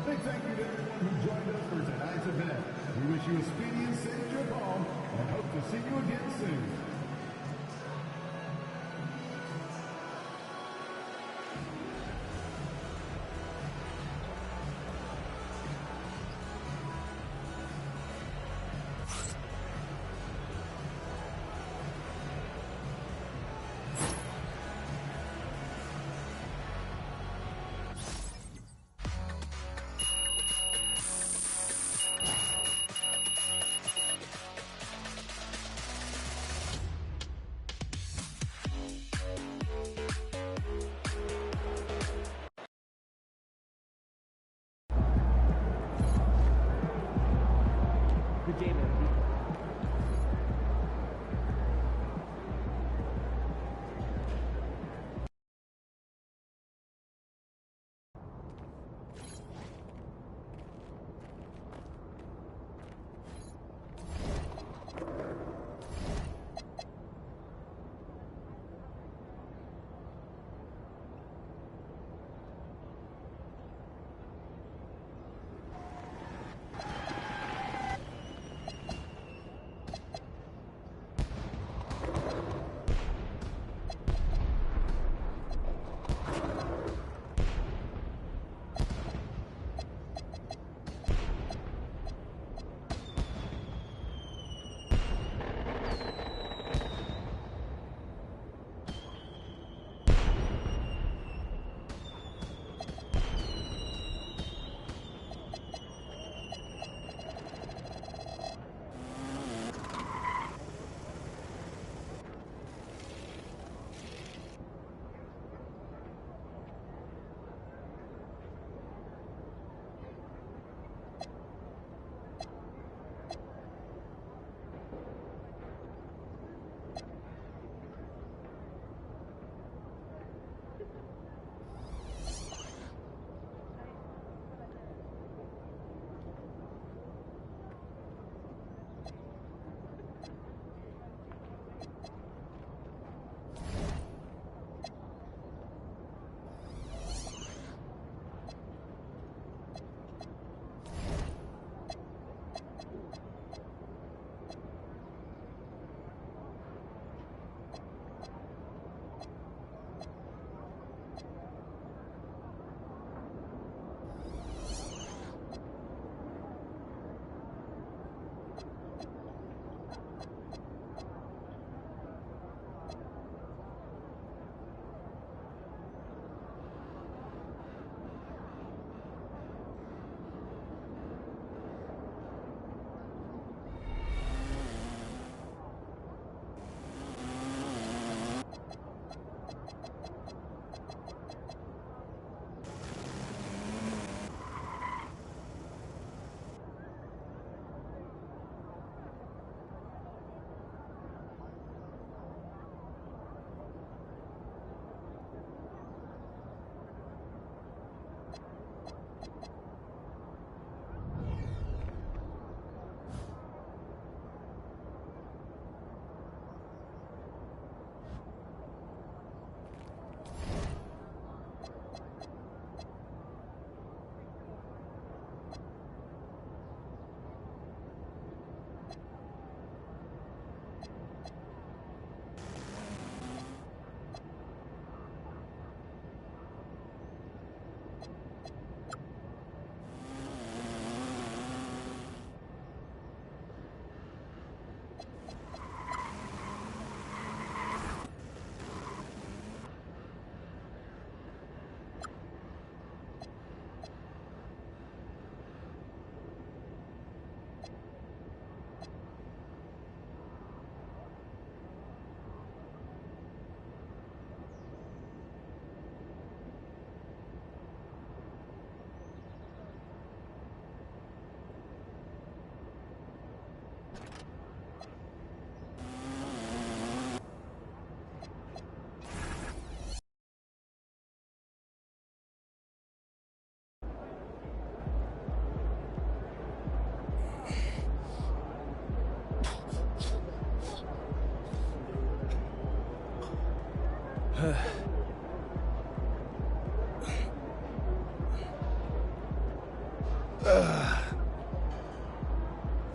big thank you to everyone who joined us for tonight's event. We wish you a speedy and safe trip home and hope to see you again soon. Good game, everybody.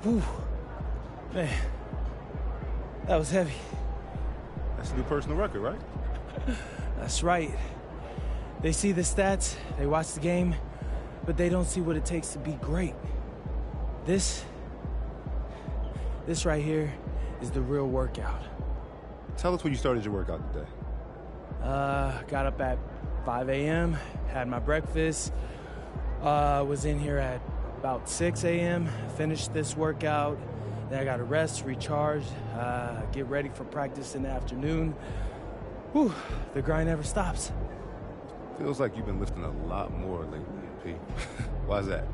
Whew. Man, that was heavy. That's a new personal record, right? That's right. They see the stats, they watch the game, but they don't see what it takes to be great. This right here is the real workout. Tell us when you started your workout today. Got up at 5 a.m., had my breakfast, was in here at about 6 a.m., finished this workout, then I got to rest, recharge, get ready for practice in the afternoon. Whew, the grind never stops. Feels like you've been lifting a lot more lately, P. Why's that?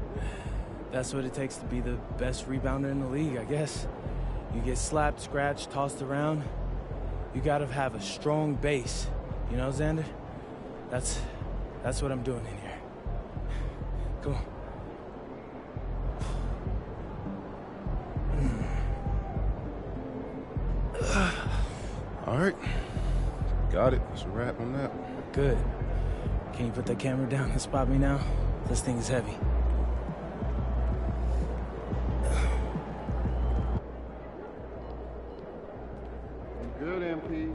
That's what it takes to be the best rebounder in the league, I guess. You get slapped, scratched, tossed around. You gotta have a strong base. You know, Xander? That's what I'm doing in here. Come on. All right. Got it. It's a wrap on that. Good. Can you put that camera down and spot me now? This thing is heavy. Good, MP.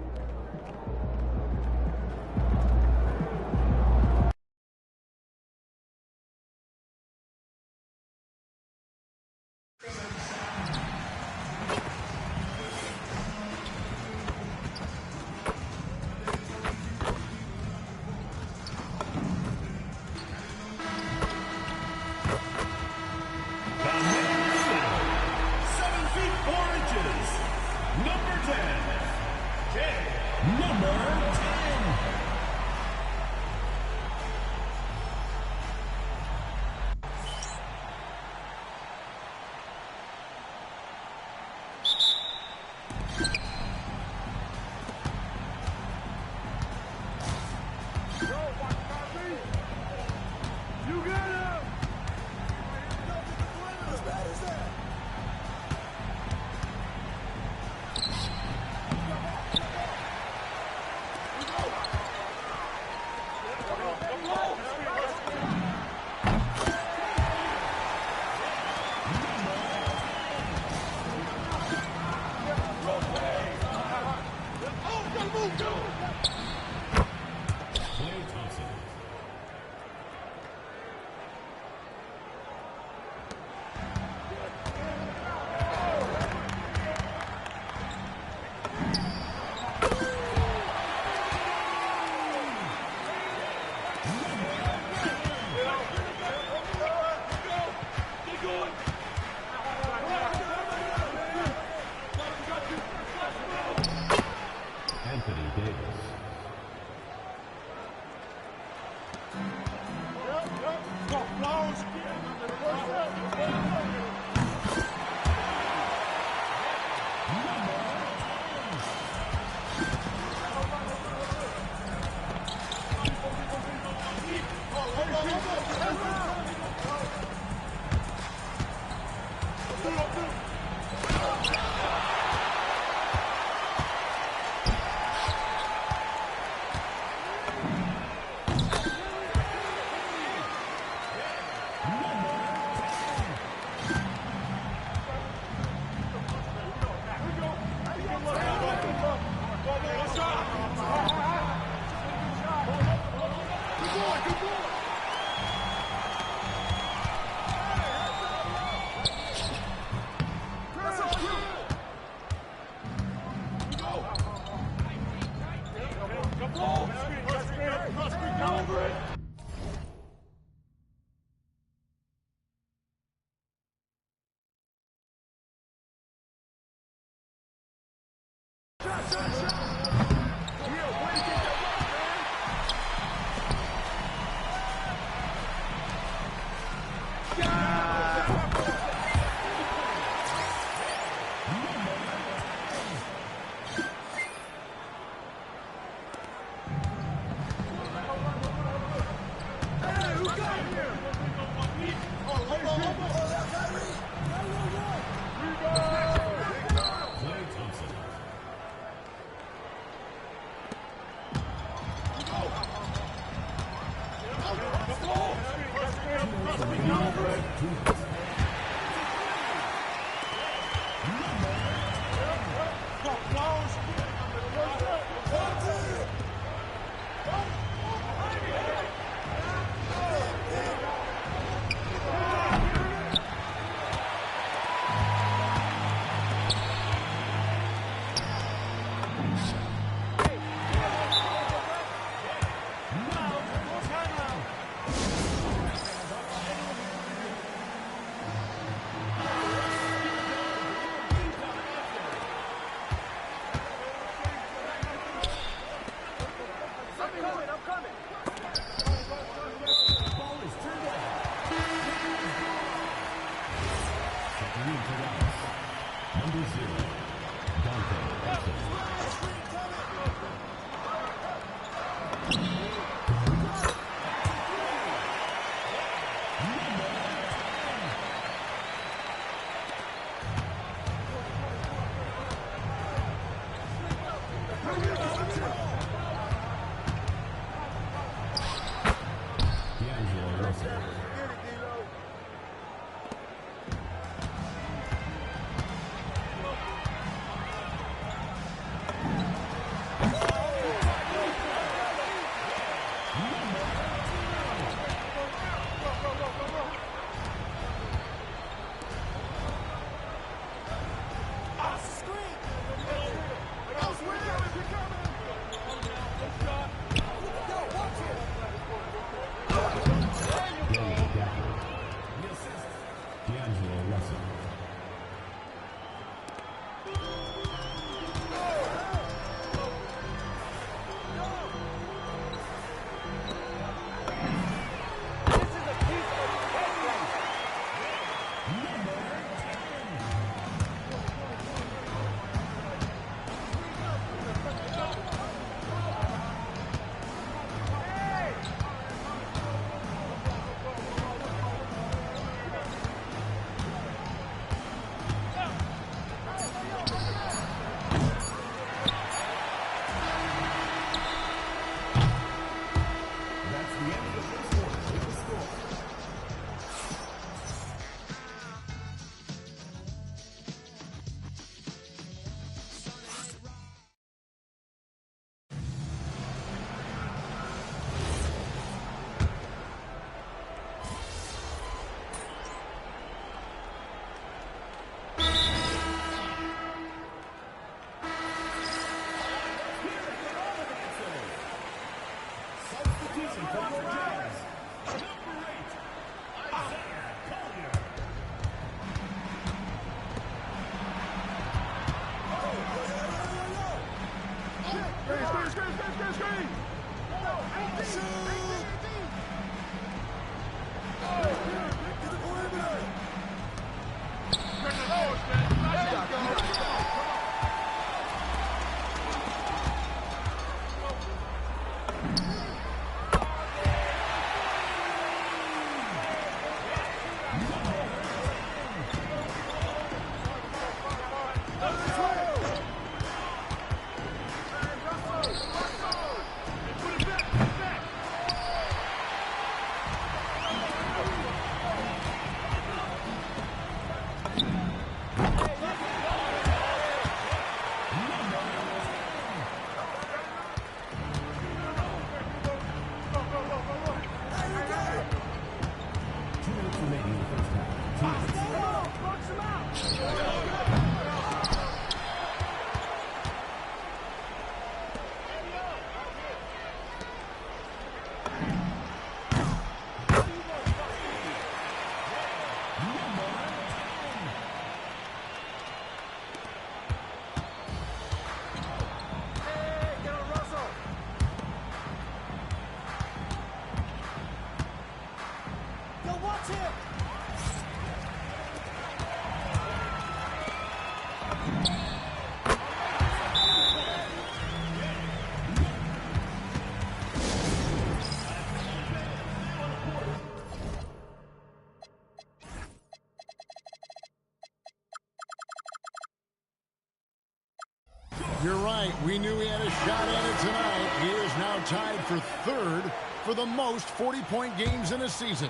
You're right. We knew he had a shot at it tonight. He is now tied for third for the most 40-point games in a season.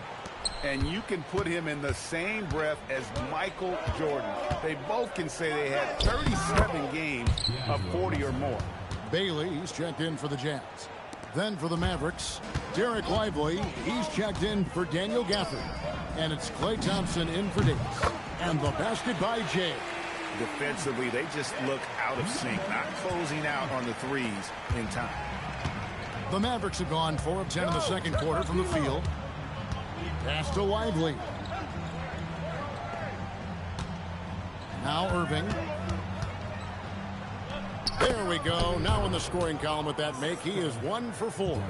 And you can put him in the same breath as Michael Jordan. They both can say they had 37 games of 40 or more. Bailey's checked in for the Jazz. Then for the Mavericks, Derek Lively, he's checked in for Daniel Gafford. And it's Klay Thompson in for Davis. And the basket by Jay. Defensively, they just look out of sync, not closing out on the threes in time. The Mavericks have gone 4 of 10 in the second quarter from the field. Pass to Lively. Now Irving. There we go. Now in the scoring column with that make, he is 1 for 4.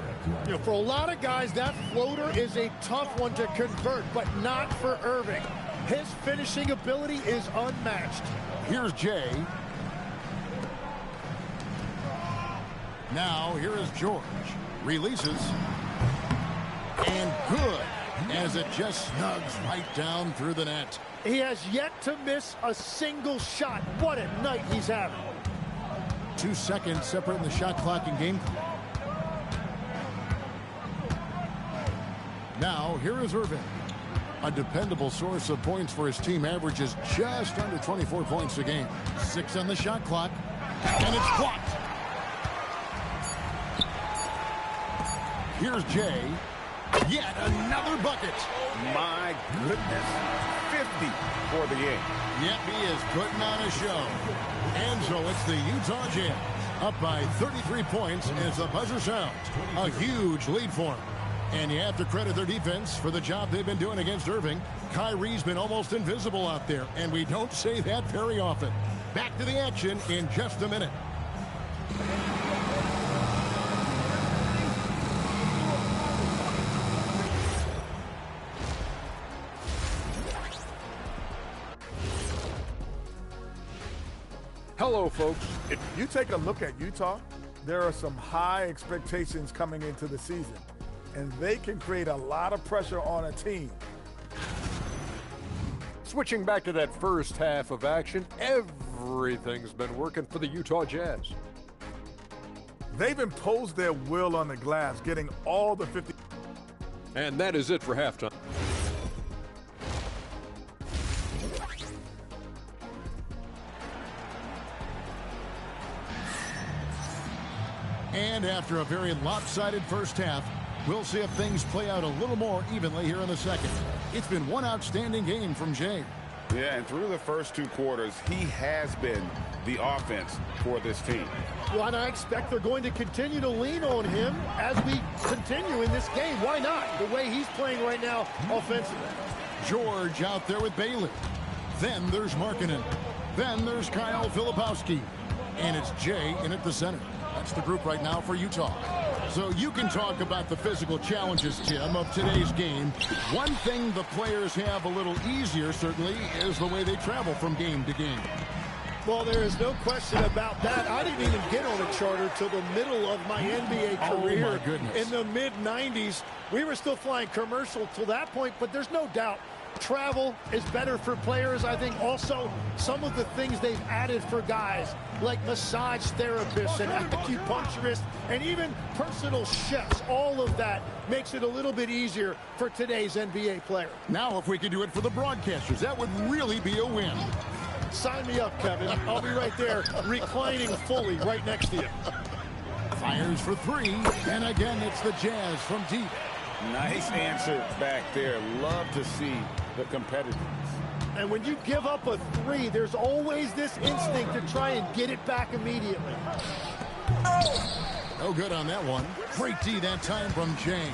You know, for a lot of guys, that floater is a tough one to convert, but not for Irving. His finishing ability is unmatched. Here's Jay. Now here is George. Releases. And good, as it just snugs right down through the net. He has yet to miss a single shot. What a night he's having. 2 seconds separating the shot clock and game clock. Now, here is Irving. A dependable source of points for his team, averages just under 24 points a game. 6 on the shot clock, and it's blocked. Here's Jay. Yet another bucket. My goodness. 50 for the game. Yep, he is putting on a show. And so it's the Utah Jazz up by 33 points as the buzzer sounds. A huge lead for him. And you have to credit their defense for the job they've been doing against Irving. Kyrie's been almost invisible out there, and we don't say that very often. Back to the action in just a minute. Hello, folks. If you take a look at Utah, there are some high expectations coming into the season, and they can create a lot of pressure on a team. Switching back to that first half of action, everything's been working for the Utah Jazz. They've imposed their will on the glass, getting all the 50. And that is it for halftime. And after a very lopsided first half, we'll see if things play out a little more evenly here in the second. It's been one outstanding game from Jay. Yeah, and through the first 2 quarters, he has been the offense for this team. Well, and I expect they're going to continue to lean on him as we continue in this game. Why not? The way he's playing right now offensively. George out there with Bailey. Then there's Markkanen. Then there's Kyle Filipowski. And it's Jay in at the center. That's the group right now for Utah. So you can talk about the physical challenges, Tim, of today's game. One thing the players have a little easier, certainly, is the way they travel from game to game. Well, there is no question about that. I didn't even get on a charter till the middle of my NBA career. Oh, my goodness. In the mid-90s, we were still flying commercial till that point, but there's no doubt travel is better for players. I think also some of the things they've added for guys like massage therapists and acupuncturists and even personal chefs, all of that makes it a little bit easier for today's NBA player. Now, if we could do it for the broadcasters, that would really be a win. Sign me up, Kevin. I'll be right there reclining fully right next to you. Fires for 3, and again it's the Jazz from deep. Nice answer back there. Love to see the competitiveness. And when you give up a 3, there's always this instinct to try and get it back immediately. No good on that one. Great D that time from Jay.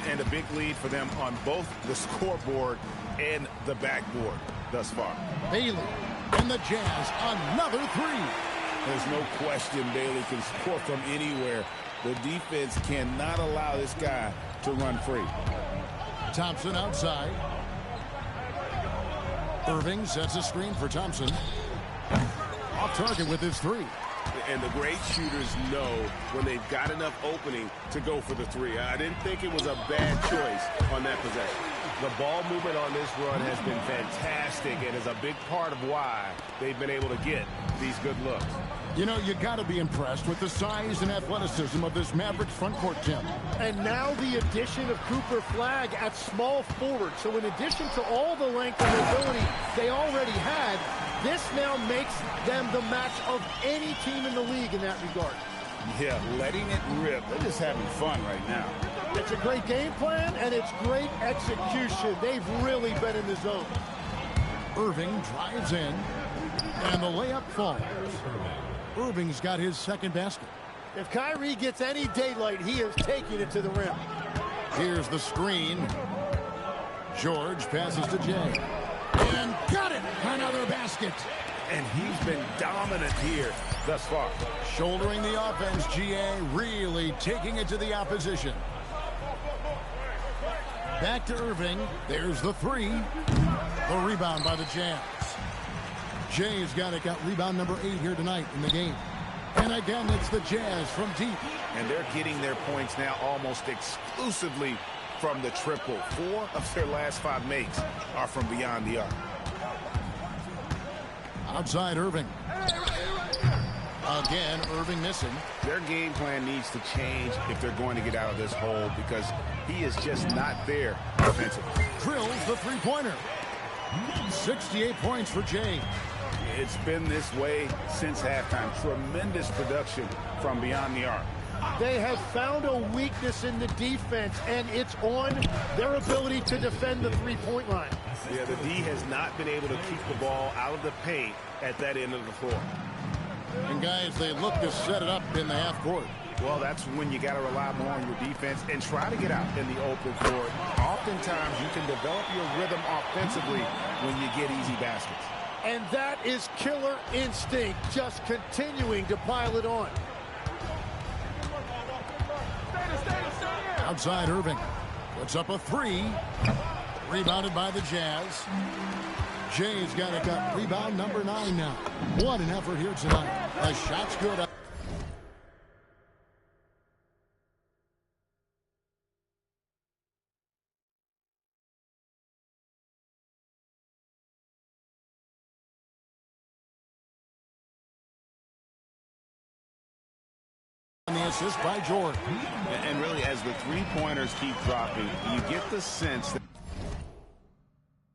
And a big lead for them on both the scoreboard and the backboard thus far. Bailey and the Jazz, another 3. There's no question Bailey can score from anywhere. The defense cannot allow this guy to run free. Thompson outside. Irving sets a screen for Thompson. Off target with his 3. And the great shooters know when they've got enough opening to go for the 3. I didn't think it was a bad choice on that possession. The ball movement on this run has been fantastic and is a big part of why they've been able to get these good looks. You know, you got to be impressed with the size and athleticism of this Mavericks front court, Tim. And now the addition of Cooper Flagg at small forward. So in addition to all the length and mobility they already had, this now makes them the match of any team in the league in that regard. Yeah, letting it rip. They're just having fun right now. It's a great game plan, and it's great execution. They've really been in the zone. Irving drives in, and the layup falls. Irving's got his second basket. If Kyrie gets any daylight, he is taking it to the rim. Here's the screen. George passes to Jay. And got it! Another basket. And he's been dominant here thus far. Shouldering the offense, GA really taking it to the opposition. Back to Irving. There's the three. The rebound by the Jazz. Jay's got it. Got rebound number 8 here tonight in the game. And again, it's the Jazz from deep. And they're getting their points now almost exclusively from the triple. 4 of their last 5 makes are from beyond the arc. Outside Irving. Again, Irving missing. Their game plan needs to change if they're going to get out of this hole because he is just not there offensively. Drills the three-pointer. 68 points for Jay. It's been this way since halftime. Tremendous production from beyond the arc. They have found a weakness in the defense, and it's on their ability to defend the three-point line. Yeah, the D has not been able to keep the ball out of the paint at that end of the floor. And guys, they look to set it up in the half court. Well, that's when you got to rely more on your defense and try to get out in the open court. Oftentimes, you can develop your rhythm offensively when you get easy baskets. And that is killer instinct, just continuing to pile it on. Outside Irving. Puts up a 3. Rebounded by the Jazz. Jay's got it. Got rebound number 9 now. What an effort here tonight. The shot's good. The assist by George. And really, as the three-pointers keep dropping, you get the sense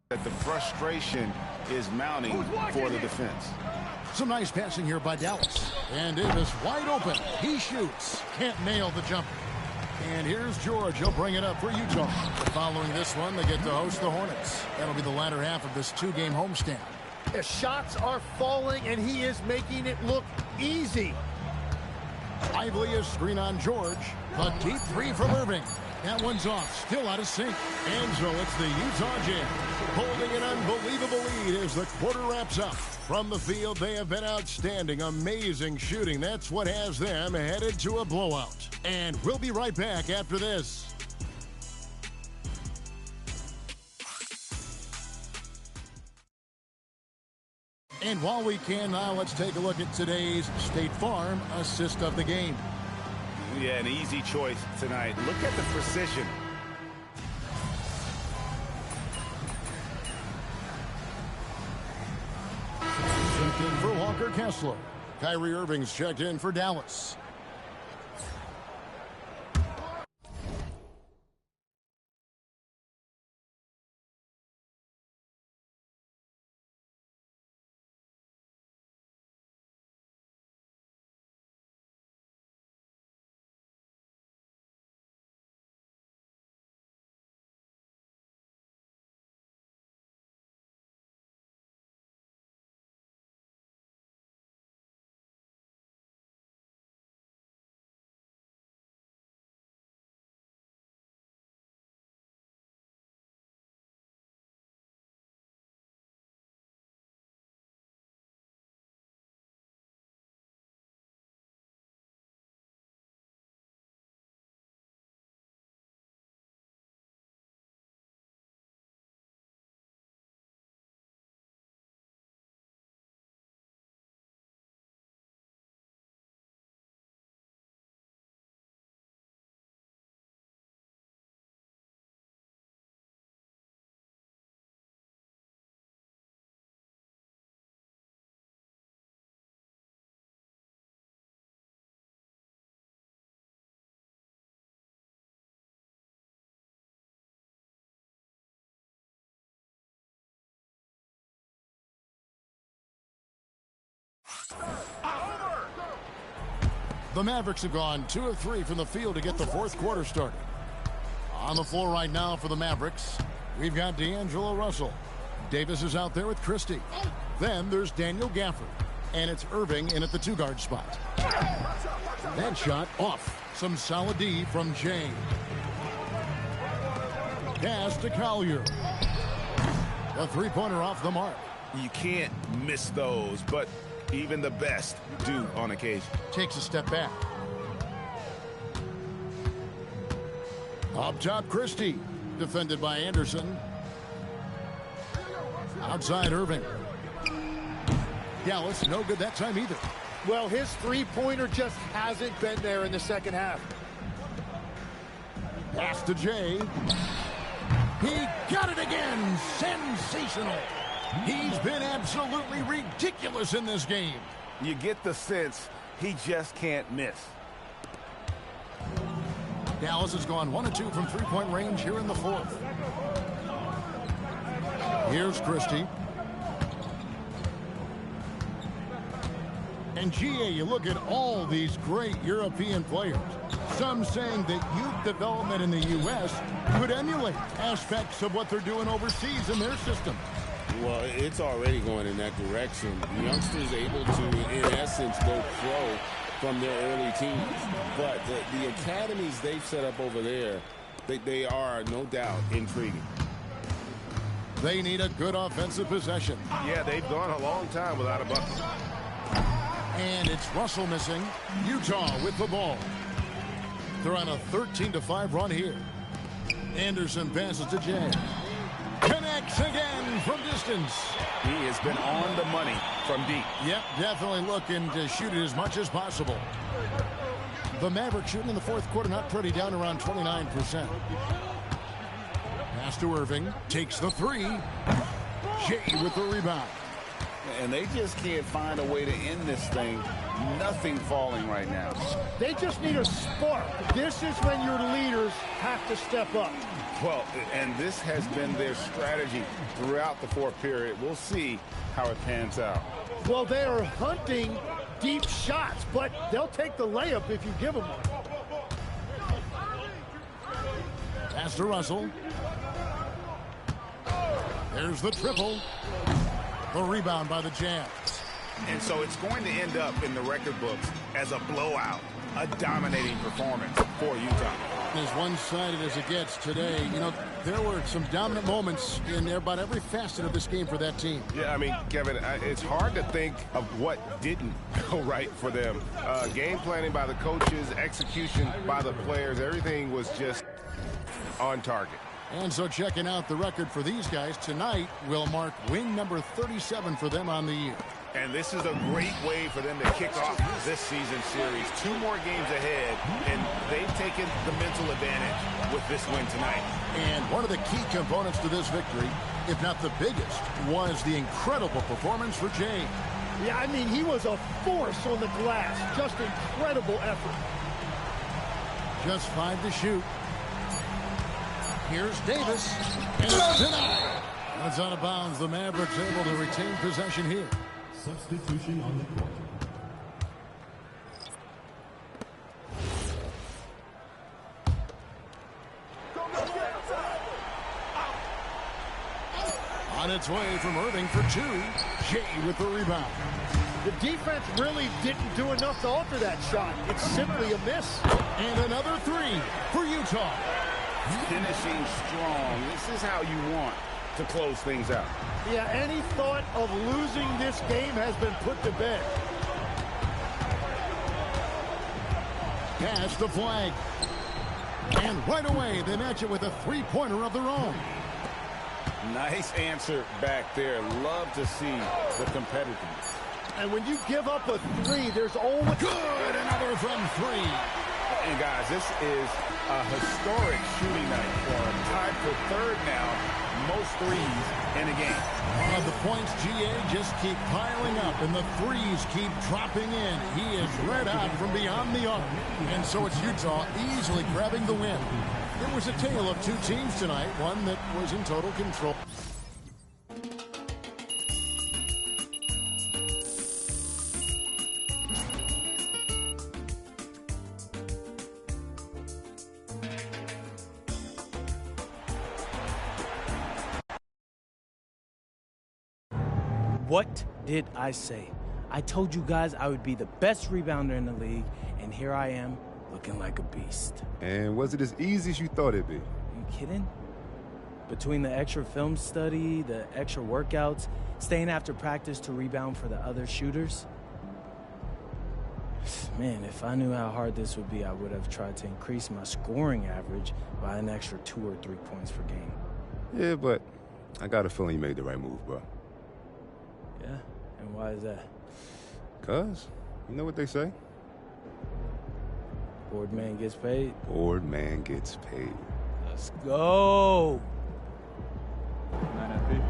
that the frustration is mounting for the defense. Some nice passing here by Dallas. And Davis wide open. He shoots. Can't nail the jumper. And here's George. He'll bring it up for Utah. Following this one, they get to host the Hornets. That'll be the latter half of this 2-game homestand. The shots are falling, and he is making it look easy. Lively a screen on George. The deep 3 from Irving. That one's off. Still out of sync. And so it's the Utah Jazz holding an unbelievable lead as the quarter wraps up. From the field, they have been outstanding. Amazing shooting. That's what has them headed to a blowout. And we'll be right back after this. And while we can now, let's take a look at today's State Farm assist of the game. Yeah, an easy choice tonight. Look at the precision. Checked in for Walker Kessler. Kyrie Irving's checked in for Dallas. The Mavericks have gone 2 of 3 from the field to get the fourth quarter started. On the floor right now for the Mavericks, we've got D'Angelo Russell. Davis is out there with Christie. Then there's Daniel Gafford. And it's Irving in at the 2-guard spot. That shot off. Some solid D from Jay. Pass to Collier. A three-pointer off the mark. You can't miss those, but even the best do on occasion. Takes a step back. Up top, Christie. Defended by Anderson. Outside, Irving. Dallas, no good that time either. Well, his three-pointer just hasn't been there in the second half. Pass to Jay. He got it again. Sensational. He's been absolutely ridiculous in this game. You get the sense he just can't miss. Dallas has gone 1 of 2 from three-point range here in the fourth. Here's Christie. And GA, you look at all these great European players. Some saying that youth development in the U.S. could emulate aspects of what they're doing overseas in their system. Well, it's already going in that direction. Youngsters able to, in essence, go pro from their early teens. But the academies they've set up over there, they are, no doubt, intriguing. They need a good offensive possession. Yeah, they've gone a long time without a bucket. And it's Russell missing. Utah with the ball. They're on a 13-5 run here. Anderson passes to Jay. Connects again from distance. He has been on the money from deep. Yep, definitely looking to shoot it as much as possible. The Mavericks shooting in the fourth quarter, not pretty, down around 29%. Pass to Irving. Takes the three. Jay with the rebound. And they just can't find a way to end this thing. Nothing falling right now. They just need a spark. This is when your leaders have to step up. Well, and this has been their strategy throughout the fourth period. We'll see how it pans out. Well, they are hunting deep shots, but they'll take the layup if you give them one. Pass to Russell. There's the triple. The rebound by the Jazz. And so it's going to end up in the record books as a blowout, a dominating performance for Utah. As one-sided as it gets today, you know, there were some dominant moments in about every facet of this game for that team. Yeah, I mean, Kevin, it's hard to think of what didn't go right for them. Game planning by the coaches, execution by the players, everything was just on target. And so checking out the record for these guys tonight will mark win number 37 for them on the year. And this is a great way for them to kick off this season series. 2 more games ahead, and they've taken the mental advantage with this win tonight. And one of the key components to this victory, if not the biggest, was the incredible performance for Jay. Yeah, I mean, he was a force on the glass. Just incredible effort. Just 5 to shoot. Here's Davis, and it's denied. That's out of bounds. The Mavericks able to retain possession here. Substitution on the court. On its way from Irving for 2. Jay with the rebound. The defense really didn't do enough to alter that shot. It's simply a miss. And another 3 for Utah. Finishing strong. This is how you want to close things out. Yeah, any thought of losing this game has been put to bed. Pass the flag. And right away, they match it with a three-pointer of their own. Nice answer back there. Love to see the competitiveness. And when you give up a 3, there's always... Good, another from 3. And guys, this is a historic shooting night for him. Tied for 3rd now, most threes in a game. The points, GA, just keep piling up, and the threes keep dropping in. He is red hot from beyond the arc. And so it's Utah easily grabbing the win. It was a tale of 2 teams tonight, one that was in total control. What did I say? I told you guys I would be the best rebounder in the league, and here I am, looking like a beast. And was it as easy as you thought it'd be? Are you kidding? Between the extra film study, the extra workouts, staying after practice to rebound for the other shooters. Man, if I knew how hard this would be, I would have tried to increase my scoring average by an extra 2 or 3 points per game. Yeah, but I got a feeling you made the right move, bro. Yeah? And why is that? 'Cause, you know what they say? Bored man gets paid. Bored man gets paid. Let's go! 9 MP.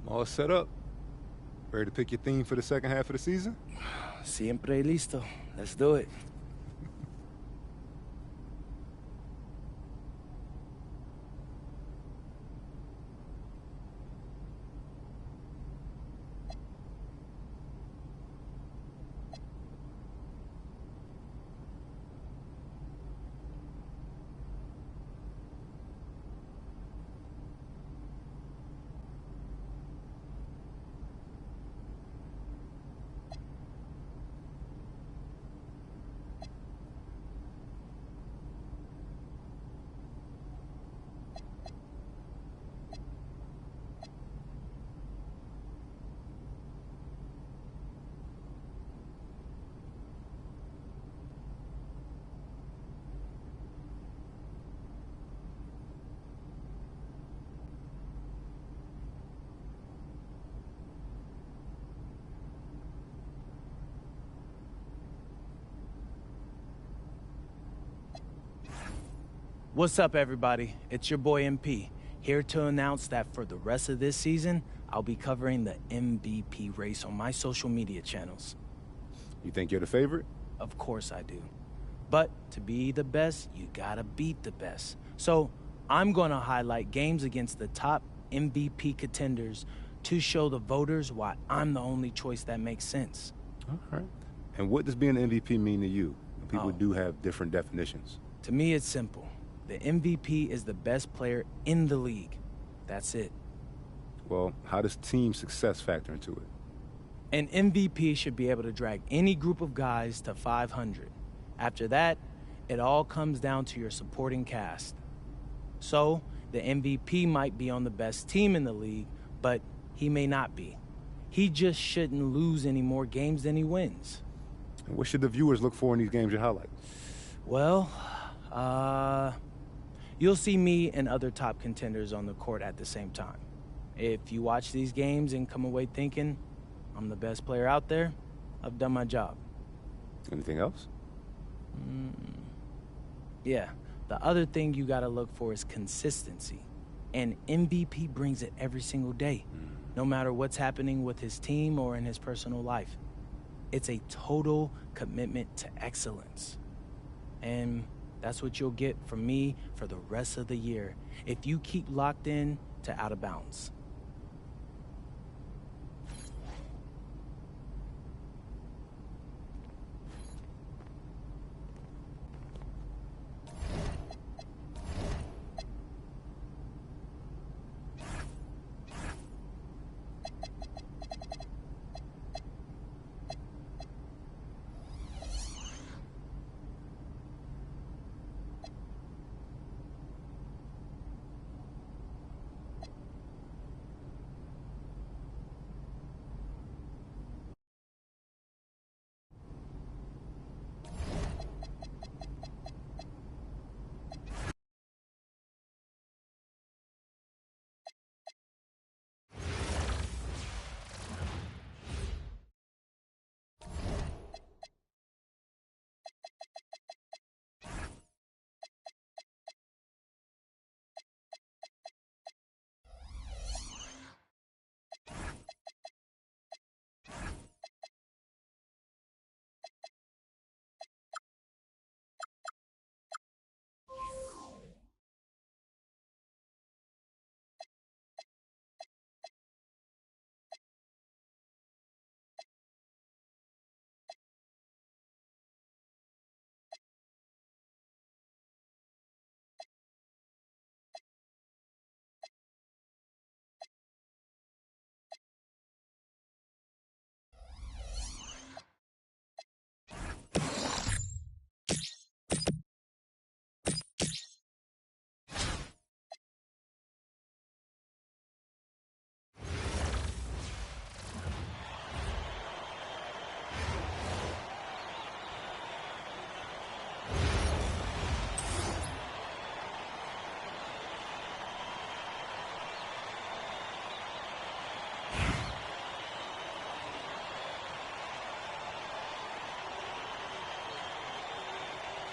All set up. Ready to pick your theme for the second half of the season? Siempre listo. Let's do it. What's up, everybody? It's your boy MP, here to announce that for the rest of this season, I'll be covering the MVP race on my social media channels. You think you're the favorite? Of course I do. But to be the best, you gotta beat the best. So I'm gonna highlight games against the top MVP contenders to show the voters why I'm the only choice that makes sense. All right. And what does being an MVP mean to you? People do have different definitions. To me, it's simple. The MVP is the best player in the league. That's it. Well, how does team success factor into it? An MVP should be able to drag any group of guys to 500. After that, it all comes down to your supporting cast. So, the MVP might be on the best team in the league, but he may not be. He just shouldn't lose any more games than he wins. And what should the viewers look for in these games you highlight? Well, you'll see me and other top contenders on the court at the same time. If you watch these games and come away thinking I'm the best player out there, I've done my job. Anything else? Yeah, the other thing you gotta look for is consistency. And MVP brings it every single day, no matter what's happening with his team or in his personal life. It's a total commitment to excellence. And that's what you'll get from me for the rest of the year. If you keep locked in to out of bounds.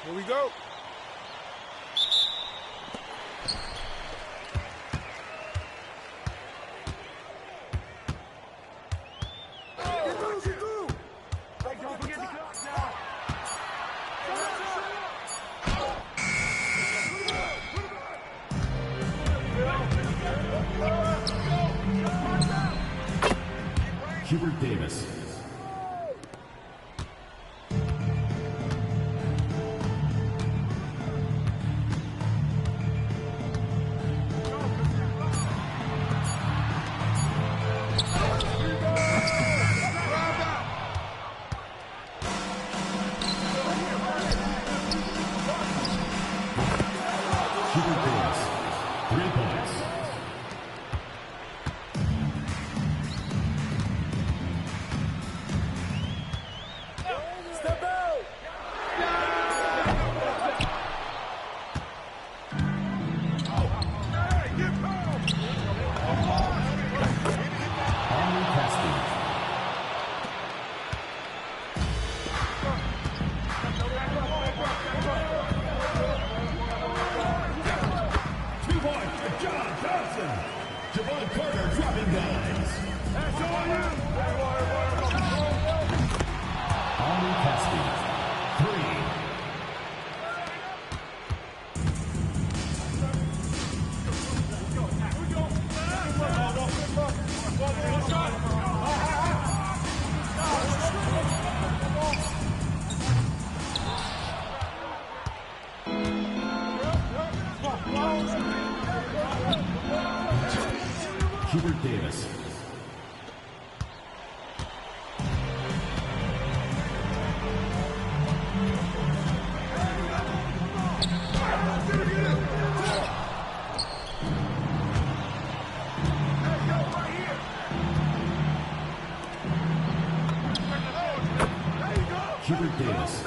Here we go. Hubert Davis. Hubert Davis. Hubert Davis.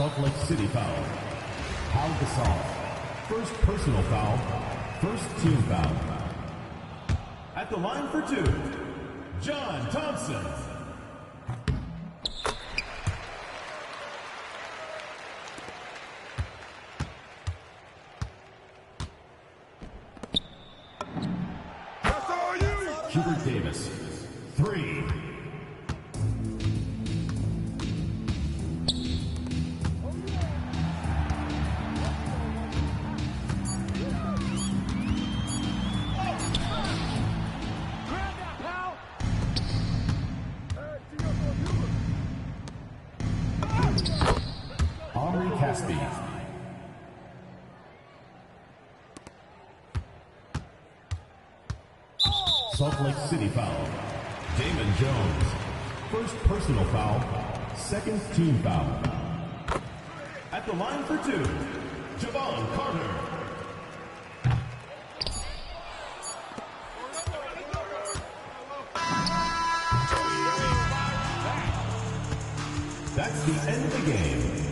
Salt Lake City foul. Pau Gasol. First personal foul. First team foul. At the line for two, John Thompson. Hubert Davis, 3. Henri Caspi. Salt Lake City foul. Damon Jones. First personal foul. Second team foul. At the line for two, Javon Carter. That's the end of the game.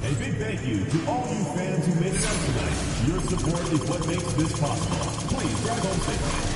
A big thank you to all you fans who made it out tonight. Your support is what makes this possible. Please drive home safely.